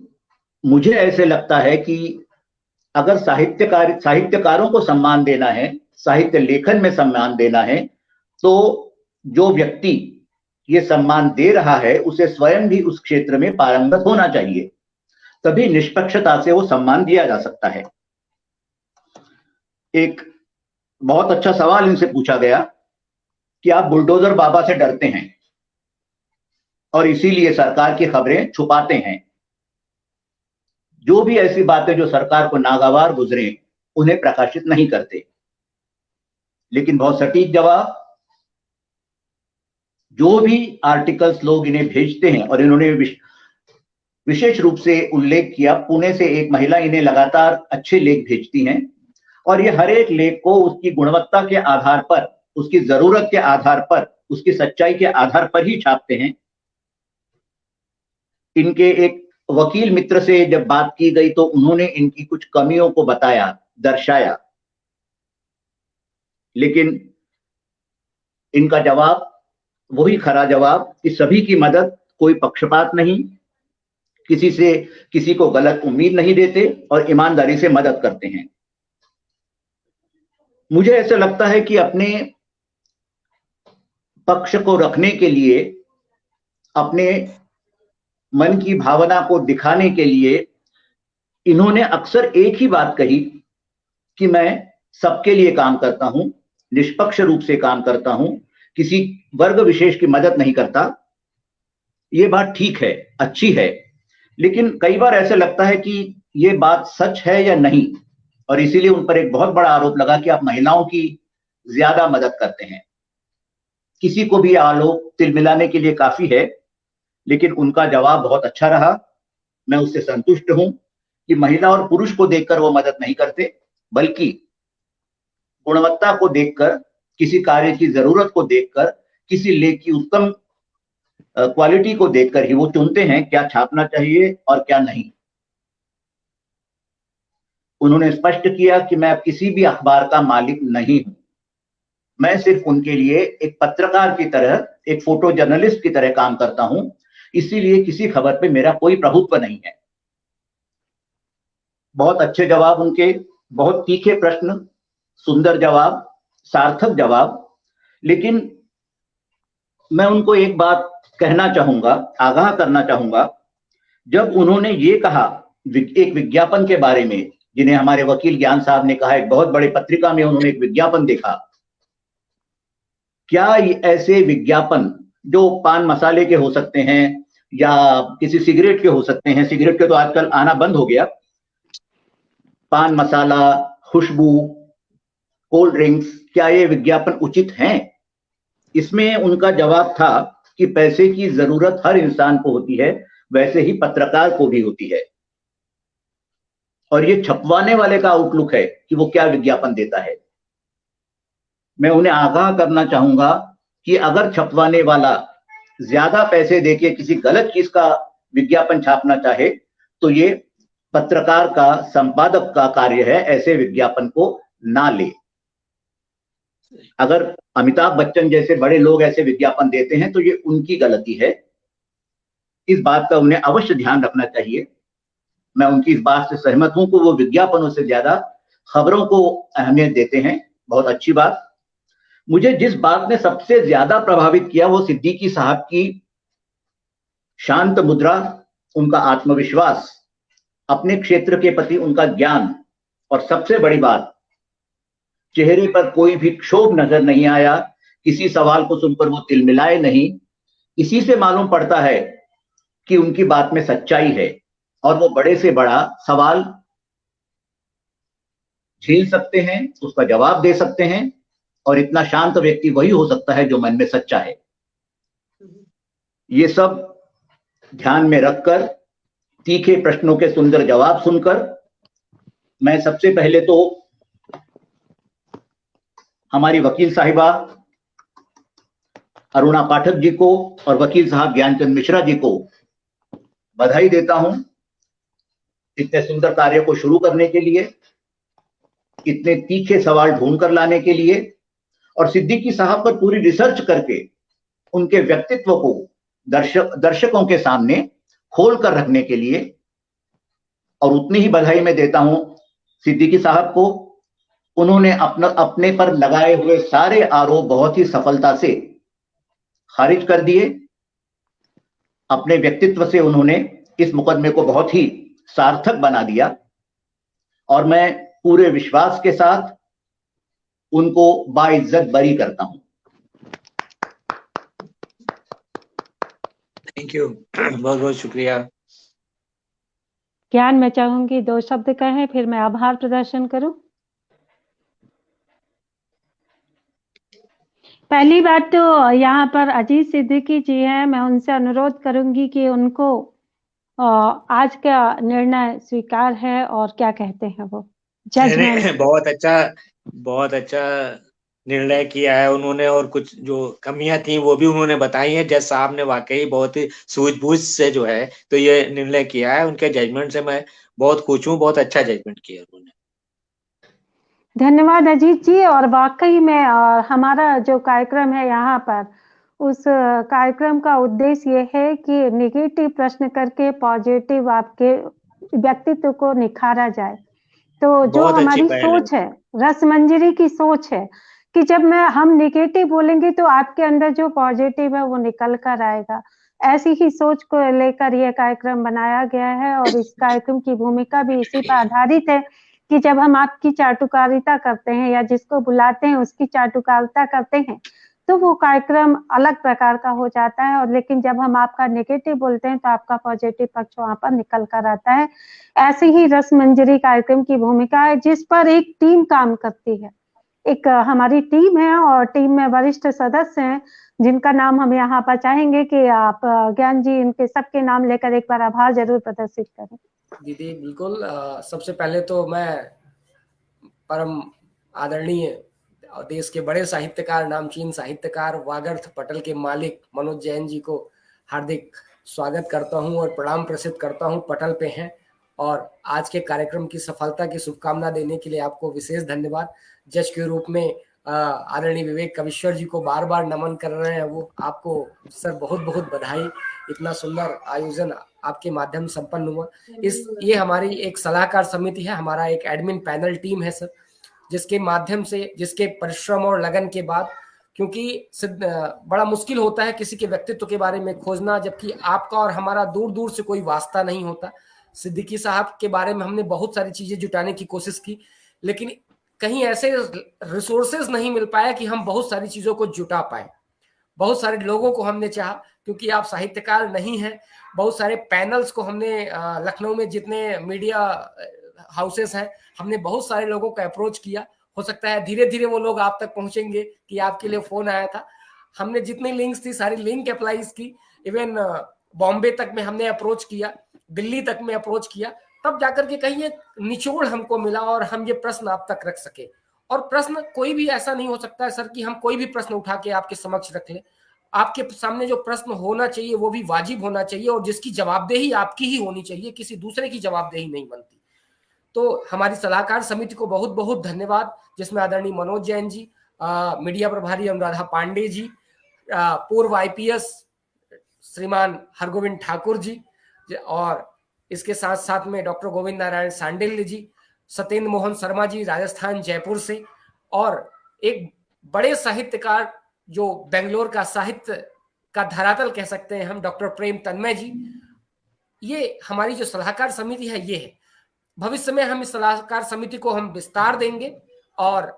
C: मुझे ऐसे लगता है कि अगर साहित्यकारों को सम्मान देना है, साहित्य लेखन में सम्मान देना है, तो जो व्यक्ति ये सम्मान दे रहा है उसे स्वयं भी उस क्षेत्र में पारंगत होना चाहिए, तभी निष्पक्षता से वो सम्मान दिया जा सकता है। एक बहुत अच्छा सवाल इनसे पूछा गया कि आप बुलडोजर बाबा से डरते हैं और इसीलिए सरकार की खबरें छुपाते हैं। जो भी ऐसी बातें जो सरकार को नागवार गुजरे उन्हें प्रकाशित नहीं करते। लेकिन बहुत सटीक जवाब, जो भी आर्टिकल्स लोग इन्हें भेजते हैं, और इन्होंने विशेष रूप से उल्लेख किया, पुणे से एक महिला इन्हें लगातार अच्छे लेख भेजती हैं और ये हर एक लेख को उसकी गुणवत्ता के आधार पर, उसकी जरूरत के आधार पर, उसकी सच्चाई के आधार पर ही छापते हैं। इनके एक वकील मित्र से जब बात की गई तो उन्होंने इनकी कुछ कमियों को बताया, दर्शाया, लेकिन इनका जवाब वही खरा जवाब कि सभी की मदद, कोई पक्षपात नहीं, किसी से किसी को गलत उम्मीद नहीं देते और ईमानदारी से मदद करते हैं। मुझे ऐसा लगता है कि अपने पक्ष को रखने के लिए, अपने मन की भावना को दिखाने के लिए इन्होंने अक्सर एक ही बात कही कि मैं सबके लिए काम करता हूं, निष्पक्ष रूप से काम करता हूं, किसी वर्ग विशेष की मदद नहीं करता। ये बात ठीक है, अच्छी है, लेकिन कई बार ऐसा लगता है कि ये बात सच है या नहीं, और इसीलिए उन पर एक बहुत बड़ा आरोप लगा कि आप महिलाओं की ज्यादा मदद करते हैं। किसी को भी आरोप तिलमिलाने के लिए काफी है, लेकिन उनका जवाब बहुत अच्छा रहा। मैं उससे संतुष्ट हूं कि महिला और पुरुष को देखकर वो मदद नहीं करते, बल्कि गुणवत्ता को देखकर, किसी कार्य की जरूरत को देखकर, किसी लेख की उत्तम क्वालिटी को देखकर ही वो चुनते हैं क्या छापना चाहिए और क्या नहीं। उन्होंने स्पष्ट किया कि मैं किसी भी अखबार का मालिक नहीं हूं, मैं सिर्फ उनके लिए एक पत्रकार की तरह, एक फोटो जर्नलिस्ट की तरह काम करता हूं, इसीलिए किसी खबर पे मेरा कोई प्रभुत्व नहीं है। बहुत अच्छे जवाब उनके, बहुत तीखे प्रश्न, सुंदर जवाब, सार्थक जवाब। लेकिन मैं उनको एक बात कहना चाहूंगा, आगाह करना चाहूंगा। जब उन्होंने ये कहा एक विज्ञापन के बारे में, जिन्हें हमारे वकील ज्ञान साहब ने कहा, एक बहुत बड़ी पत्रिका में उन्होंने एक विज्ञापन देखा, क्या ऐसे विज्ञापन जो पान मसाले के हो सकते हैं या किसी सिगरेट के हो सकते हैं, सिगरेट के तो आजकल आना बंद हो गया, पान मसाला, खुशबू, कोल्ड ड्रिंक्स, क्या ये विज्ञापन उचित हैं? इसमें उनका जवाब था कि पैसे की जरूरत हर इंसान को होती है, वैसे ही पत्रकार को भी होती है, और ये छपवाने वाले का आउटलुक है कि वो क्या विज्ञापन देता है। मैं उन्हें आगाह करना चाहूंगा कि अगर छपवाने वाला ज्यादा पैसे देके किसी गलत चीज का विज्ञापन छापना चाहे तो ये पत्रकार का, संपादक का कार्य है ऐसे विज्ञापन को ना ले। अगर अमिताभ बच्चन जैसे बड़े लोग ऐसे विज्ञापन देते हैं तो ये उनकी गलती है, इस बात का उन्हें अवश्य ध्यान रखना चाहिए। मैं उनकी इस बात से सहमत हूं कि वो विज्ञापनों से ज्यादा खबरों को अहमियत देते हैं, बहुत अच्छी बात। मुझे जिस बात ने सबसे ज्यादा प्रभावित किया वो सिद्दीकी साहब की शांत मुद्रा, उनका आत्मविश्वास, अपने क्षेत्र के प्रति उनका ज्ञान, और सबसे बड़ी बात, चेहरे पर कोई भी क्षोभ नजर नहीं आया, किसी सवाल को सुनकर वो तिलमिलाए नहीं। इसी से मालूम पड़ता है कि उनकी बात में सच्चाई है और वो बड़े से बड़ा सवाल झेल सकते हैं, उसका जवाब दे सकते हैं, और इतना शांत व्यक्ति वही हो सकता है जो मन में सच्चा है। ये सब ध्यान में रखकर, तीखे प्रश्नों के सुंदर जवाब सुनकर, मैं सबसे पहले तो हमारी वकील साहिबा अरुणा पाठक जी को और वकील साहब ज्ञानचंद मिश्रा जी को बधाई देता हूं इतने सुंदर कार्य को शुरू करने के लिए, इतने तीखे सवाल ढूंढ कर लाने के लिए, और सिद्दीकी साहब पर पूरी रिसर्च करके उनके व्यक्तित्व को दर्शकों के सामने खोल कर रखने के लिए। और उतनी ही बधाई मैं देता हूं सिद्दीकी साहब को, उन्होंने अपने पर लगाए हुए सारे आरोप बहुत ही सफलता से खारिज कर दिए। अपने व्यक्तित्व से उन्होंने इस मुकदमे को बहुत ही सार्थक बना दिया, और मैं पूरे विश्वास के साथ उनको बाइज्जत बरी करता हूं।
B: थैंक यू, बहुत बहुत शुक्रिया।
A: ज्ञान, मैं चाहूंगी 2 शब्द कहें, फिर मैं आभार प्रदर्शन करूं। पहली बात तो यहाँ पर अजीत सिद्दीकी जी हैं, मैं उनसे अनुरोध करूंगी कि उनको आज का निर्णय स्वीकार है और क्या कहते हैं वो जजमेंट।
B: बहुत अच्छा निर्णय किया है उन्होंने, और कुछ जो कमियां थी वो भी उन्होंने बताई हैं। जज साहब ने वाकई बहुत ही सूझबूझ से जो है तो ये निर्णय किया है। उनके जजमेंट से मैं बहुत खुश हूँ, बहुत अच्छा जजमेंट किया उन्होंने।
A: धन्यवाद अजीत जी। और वाकई में हमारा जो कार्यक्रम है यहाँ पर, उस कार्यक्रम का उद्देश्य ये है कि नेगेटिव प्रश्न करके पॉजिटिव आपके व्यक्तित्व को निखारा जाए। तो जो हमारी सोच है, रसमंजरी की सोच है कि जब हम नेगेटिव बोलेंगे तो आपके अंदर जो पॉजिटिव है वो निकल कर आएगा। ऐसी ही सोच को लेकर यह कार्यक्रम बनाया गया है और इस कार्यक्रम की भूमिका भी इसी पर आधारित है कि जब हम आपकी चाटुकारिता करते हैं या जिसको बुलाते हैं उसकी चाटुकारिता करते हैं तो वो कार्यक्रम अलग प्रकार का हो जाता है। और लेकिन जब हम आपका नेगेटिव बोलते हैं तो आपका पॉजिटिव पक्ष वहां पर निकल कर आता है। ऐसे ही रसमंजरी कार्यक्रम की भूमिका है जिस पर एक टीम काम करती है। एक हमारी टीम है और टीम में वरिष्ठ सदस्य हैं जिनका नाम हम यहाँ पर चाहेंगे कि आप ज्ञान जी इनके सबके नाम लेकर एक बार आभार जरूर प्रदर्शित करें।
D: दीदी बिल्कुल। सबसे पहले तो मैं परम आदरणीय देश के बड़े साहित्यकार, नामचीन साहित्यकार वागर्थ पटल के मालिक मनोज जैन जी को हार्दिक स्वागत करता हूं और प्रणाम प्रसिद्ध करता हूं। पटल पे हैं और आज के कार्यक्रम की सफलता की शुभकामना देने के लिए आपको विशेष धन्यवाद। जज के रूप में आदरणीय विवेक कविश्वर जी को बार बार नमन कर रहे हैं वो। आपको सर बहुत बहुत बधाई। इतना सुंदर आयोजन आपके माध्यम संपन्न हुआ। ये हमारी एक सलाहकार समिति है, हमारा एक एडमिन पैनल टीम है सर, जिसके माध्यम से, जिसके परिश्रम और लगन के बाद, क्योंकि बड़ा मुश्किल होता है किसी के व्यक्तित्व के बारे में खोजना, जबकि आपका और हमारा दूर दूर से कोई वास्ता नहीं होता। सिद्दीकी साहब के बारे में हमने बहुत सारी चीजें जुटाने की कोशिश की, लेकिन कहीं ऐसे रिसोर्सेज नहीं मिल पाया कि हम बहुत सारी चीजों को जुटा पाए। बहुत सारे लोगों को हमने चाहा, क्योंकि आप साहित्यकार नहीं हैं। बहुत सारे पैनल्स को हमने लखनऊ में जितने मीडिया हाउसेस हैं, हमने बहुत सारे लोगों को अप्रोच किया। हो सकता है धीरे धीरे वो लोग आप तक पहुंचेंगे कि आपके लिए फोन आया था। हमने जितनी लिंक्स थी सारी लिंक अप्लाईज की। इवन बॉम्बे तक में हमने अप्रोच किया, दिल्ली तक में अप्रोच किया, तब जाकर के कहीं एक निचोड़ हमको मिला और हम ये प्रश्न आप तक रख सके। और प्रश्न कोई भी ऐसा नहीं हो सकता है सर कि हम कोई भी प्रश्न उठा के आपके समक्ष रख लें। आपके सामने जो प्रश्न होना चाहिए वो भी वाजिब होना चाहिए और जिसकी जवाबदेही आपकी ही होनी चाहिए, किसी दूसरे की जवाबदेही नहीं बनती। तो हमारी सलाहकार समिति को बहुत बहुत धन्यवाद, जिसमें आदरणीय मनोज जैन जी, मीडिया प्रभारी अनुराधा पांडे जी, पूर्व IPS श्रीमान हरगोविंद ठाकुर जी, और इसके साथ साथ में डॉक्टर गोविंद नारायण सांडिल्य जी, सत्येंद्र मोहन शर्मा जी राजस्थान जयपुर से, और एक बड़े साहित्यकार जो बेंगलोर का साहित्य का धरातल कह सकते हैं हम, डॉक्टर प्रेम तन्मय जी। ये हमारी जो सलाहकार समिति है ये है। भविष्य में हम इस सलाहकार समिति को हम विस्तार देंगे और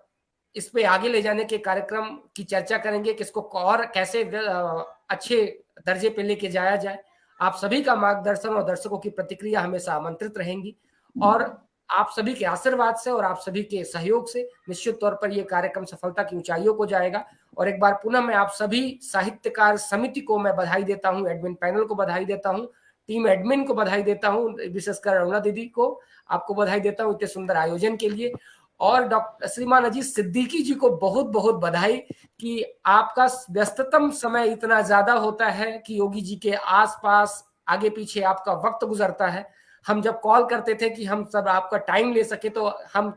D: इस पे आगे ले जाने के कार्यक्रम की चर्चा करेंगे, किसको और कैसे अच्छे दर्जे पे लेके जाया जाए। आप सभी का मार्गदर्शन और दर्शकों की प्रतिक्रिया हमेशा आमंत्रित रहेंगी और आप सभी के आशीर्वाद से और आप सभी के सहयोग से निश्चित तौर पर यह कार्यक्रम सफलता की ऊंचाइयों को जाएगा। और एक बार पुनः मैं आप सभी साहित्यकार समिति को मैं बधाई देता हूं, एडमिन पैनल को बधाई देता हूं, टीम एडमिन को बधाई देता हूं, विशेषकर अरुणा दीदी को आपको बधाई देता हूं इतने सुंदर आयोजन के लिए। और डॉक्टर श्रीमान अजीत सिद्दीकी जी को बहुत बहुत बधाई कि आपका व्यस्ततम समय इतना ज्यादा होता है कि योगी जी के आसपास आगे पीछे आपका वक्त गुजरता है। हम जब कॉल करते थे कि हम सब आपका टाइम ले सके तो हम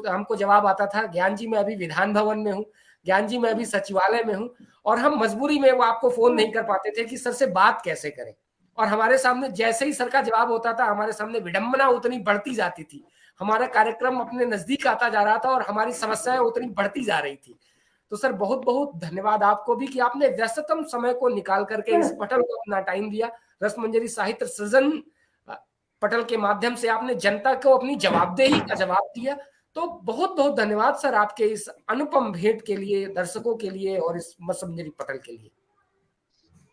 D: हमको जवाब आता था, ज्ञान जी मैं अभी विधान भवन में हूँ, ज्ञान जी मैं अभी सचिवालय में हूँ, और हम मजबूरी में वो आपको फोन नहीं कर पाते थे कि सर से बात कैसे करें। और हमारे सामने जैसे ही सर का जवाब होता था हमारे सामने विडंबना उतनी बढ़ती जाती थी, हमारा कार्यक्रम अपने नजदीक आता जा रहा था और हमारी समस्याएं उतनी बढ़ती जा रही थी। तो सर बहुत बहुत धन्यवाद आपको भी कि आपने व्यस्ततम समय को निकाल करके इस पटल को अपना टाइम दिया। रसमंजरी साहित्य सृजन पटल के माध्यम से आपने जनता को अपनी जवाबदेही का जवाब दिया। तो बहुत बहुत धन्यवाद सर आपके इस अनुपम भेंट के लिए, दर्शकों के लिए और इस रसमंजरी पटल के लिए।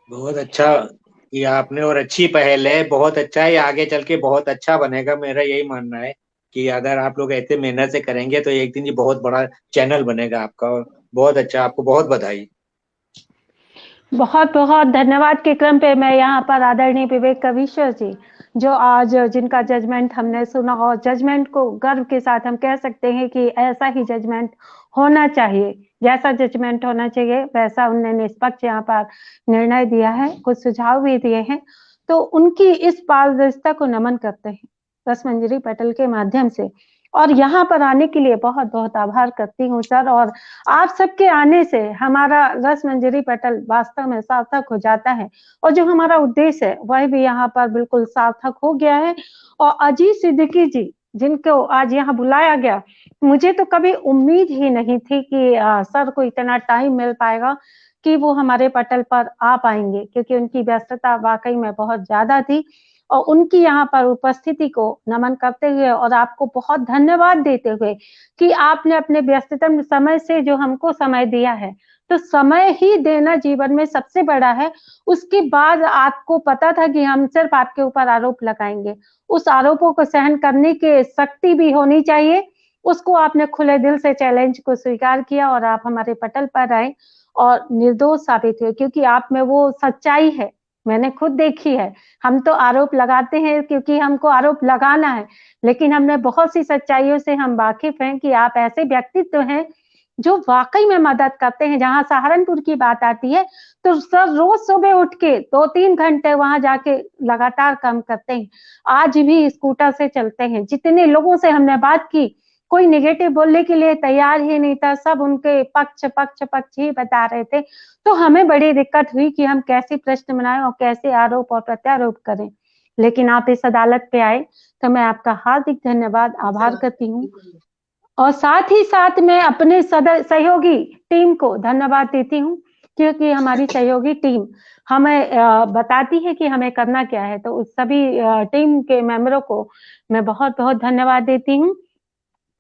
B: बहुत अच्छा किया आपने और अच्छी पहल है, बहुत अच्छा है, आगे चल के बहुत अच्छा बनेगा। मेरा यही मानना है कि अगर आप लोग ऐसे मेहनत से करेंगे तो एक दिन ये बहुत बड़ा चैनल बनेगा आपका। बहुत अच्छा, आपको बहुत बधाई।
A: बहुत बहुत धन्यवाद के क्रम पे मैं यहाँ पर आदरणीय विवेक कविश्वर जी जो आज जिनका जजमेंट हमने सुना, और जजमेंट को गर्व के साथ हम कह सकते हैं कि ऐसा ही जजमेंट होना चाहिए, जैसा जजमेंट होना चाहिए वैसा उन्होंने निष्पक्ष यहाँ पर निर्णय दिया है, कुछ सुझाव भी दिए हैं। तो उनकी इस पारदर्शिता को नमन करते हैं रसमंजरी पटेल के माध्यम से, और यहाँ पर आने के लिए बहुत बहुत आभार करती हूँ सर। और आप सबके आने से हमारा रसमंजरी पटेल वास्तव में सार्थक हो जाता है, और जो हमारा उद्देश्य है वह भी यहाँ पर बिल्कुल सार्थक हो गया है। और अजीज सिद्दीकी जी जिनको आज यहाँ बुलाया गया, मुझे तो कभी उम्मीद ही नहीं थी कि सर को इतना टाइम मिल पाएगा कि वो हमारे पटल पर आ पाएंगे, क्योंकि उनकी व्यस्तता वाकई में बहुत ज्यादा थी। और उनकी यहाँ पर उपस्थिति को नमन करते हुए और आपको बहुत धन्यवाद देते हुए कि आपने अपने व्यस्ततम समय से जो हमको समय दिया है, तो समय ही देना जीवन में सबसे बड़ा है। उसके बाद आपको पता था कि हम सिर्फ आपके ऊपर आरोप लगाएंगे, उस आरोपों को सहन करने की शक्ति भी होनी चाहिए, उसको आपने खुले दिल से चैलेंज को स्वीकार किया और आप हमारे पटल पर आए और निर्दोष साबित हुए, क्योंकि आप में वो सच्चाई है, मैंने खुद देखी है। हम तो आरोप लगाते हैं क्योंकि हमको आरोप लगाना है, लेकिन हमने बहुत सी सच्चाइयों से हम वाकिफ हैं कि आप ऐसे व्यक्तित्व हैं जो वाकई में मदद करते हैं। जहां सहारनपुर की बात आती है तो सर रोज सुबह उठ के 2-3 घंटे वहां जाके लगातार काम करते हैं, आज भी स्कूटर से चलते हैं। जितने लोगों से हमने बात की, कोई नेगेटिव बोलने के लिए तैयार ही नहीं था, सब उनके पक्ष ही बता रहे थे। तो हमें बड़ी दिक्कत हुई कि हम कैसे प्रश्न बनाएं और कैसे आरोप और प्रत्यारोप करें, लेकिन आप इस अदालत पे आए तो मैं आपका हार्दिक धन्यवाद आभार करती हूँ। और साथ ही साथ मैं अपने सहयोगी टीम को धन्यवाद देती हूँ, क्योंकि हमारी सहयोगी टीम हमें बताती है कि हमें करना क्या है। तो उस सभी टीम के मेंबरों को मैं बहुत बहुत धन्यवाद देती हूँ।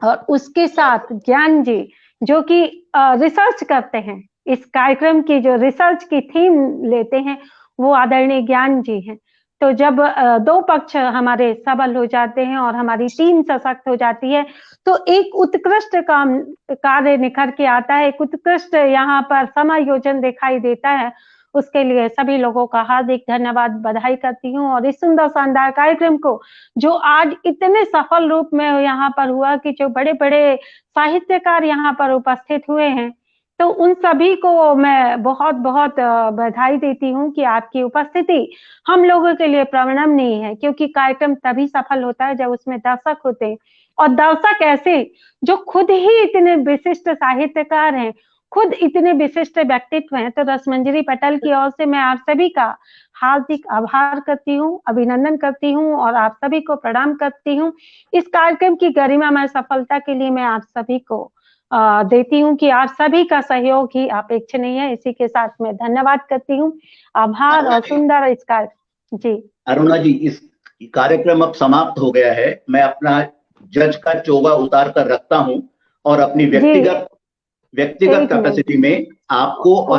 A: और उसके साथ ज्ञान जी जो कि रिसर्च करते हैं, इस कार्यक्रम की जो रिसर्च की थीम लेते हैं वो आदरणीय ज्ञान जी हैं। तो जब दो पक्ष हमारे सबल हो जाते हैं और हमारी टीम सशक्त हो जाती है तो एक उत्कृष्ट कार्य निखर के आता है, एक उत्कृष्ट यहाँ पर समायोजन दिखाई देता है। उसके लिए सभी लोगों का हार्दिक धन्यवाद, बधाई करती हूँ। और इस सुंदर शानदार कार्यक्रम को जो आज इतने सफल रूप में यहाँ पर हुआ कि जो बड़े बड़े साहित्यकार यहाँ पर उपस्थित हुए हैं, तो उन सभी को मैं बहुत बहुत बधाई देती हूँ कि आपकी उपस्थिति हम लोगों के लिए प्रेरणामयी है, क्योंकि कार्यक्रम तभी सफल होता है जब उसमें दर्शक होते हैं। और दर्शक ऐसे जो खुद ही इतने विशिष्ट साहित्यकार हैं, खुद इतने विशिष्ट व्यक्तित्व हैं। तो रसमंजरी पटेल की ओर से मैं आप सभी का हार्दिक आभार करती हूँ, अभिनंदन करती हूँ और आप सभी को प्रणाम करती हूँ। इस कार्यक्रम की गरिमामय सफलता के लिए मैं आप सभी को देती हूँ कि आप सभी का सहयोग ही अपेक्षणीय है। इसी के साथ मैं धन्यवाद करती हूँ, आभार। और सुंदर इस कार्य जी
C: अरुणा जी, इस कार्यक्रम अब समाप्त हो गया है। मैं अपना जज का चोगा उतार कर रखता हूँ और अपनी व्यक्तिगत कैपेसिटी में आपको और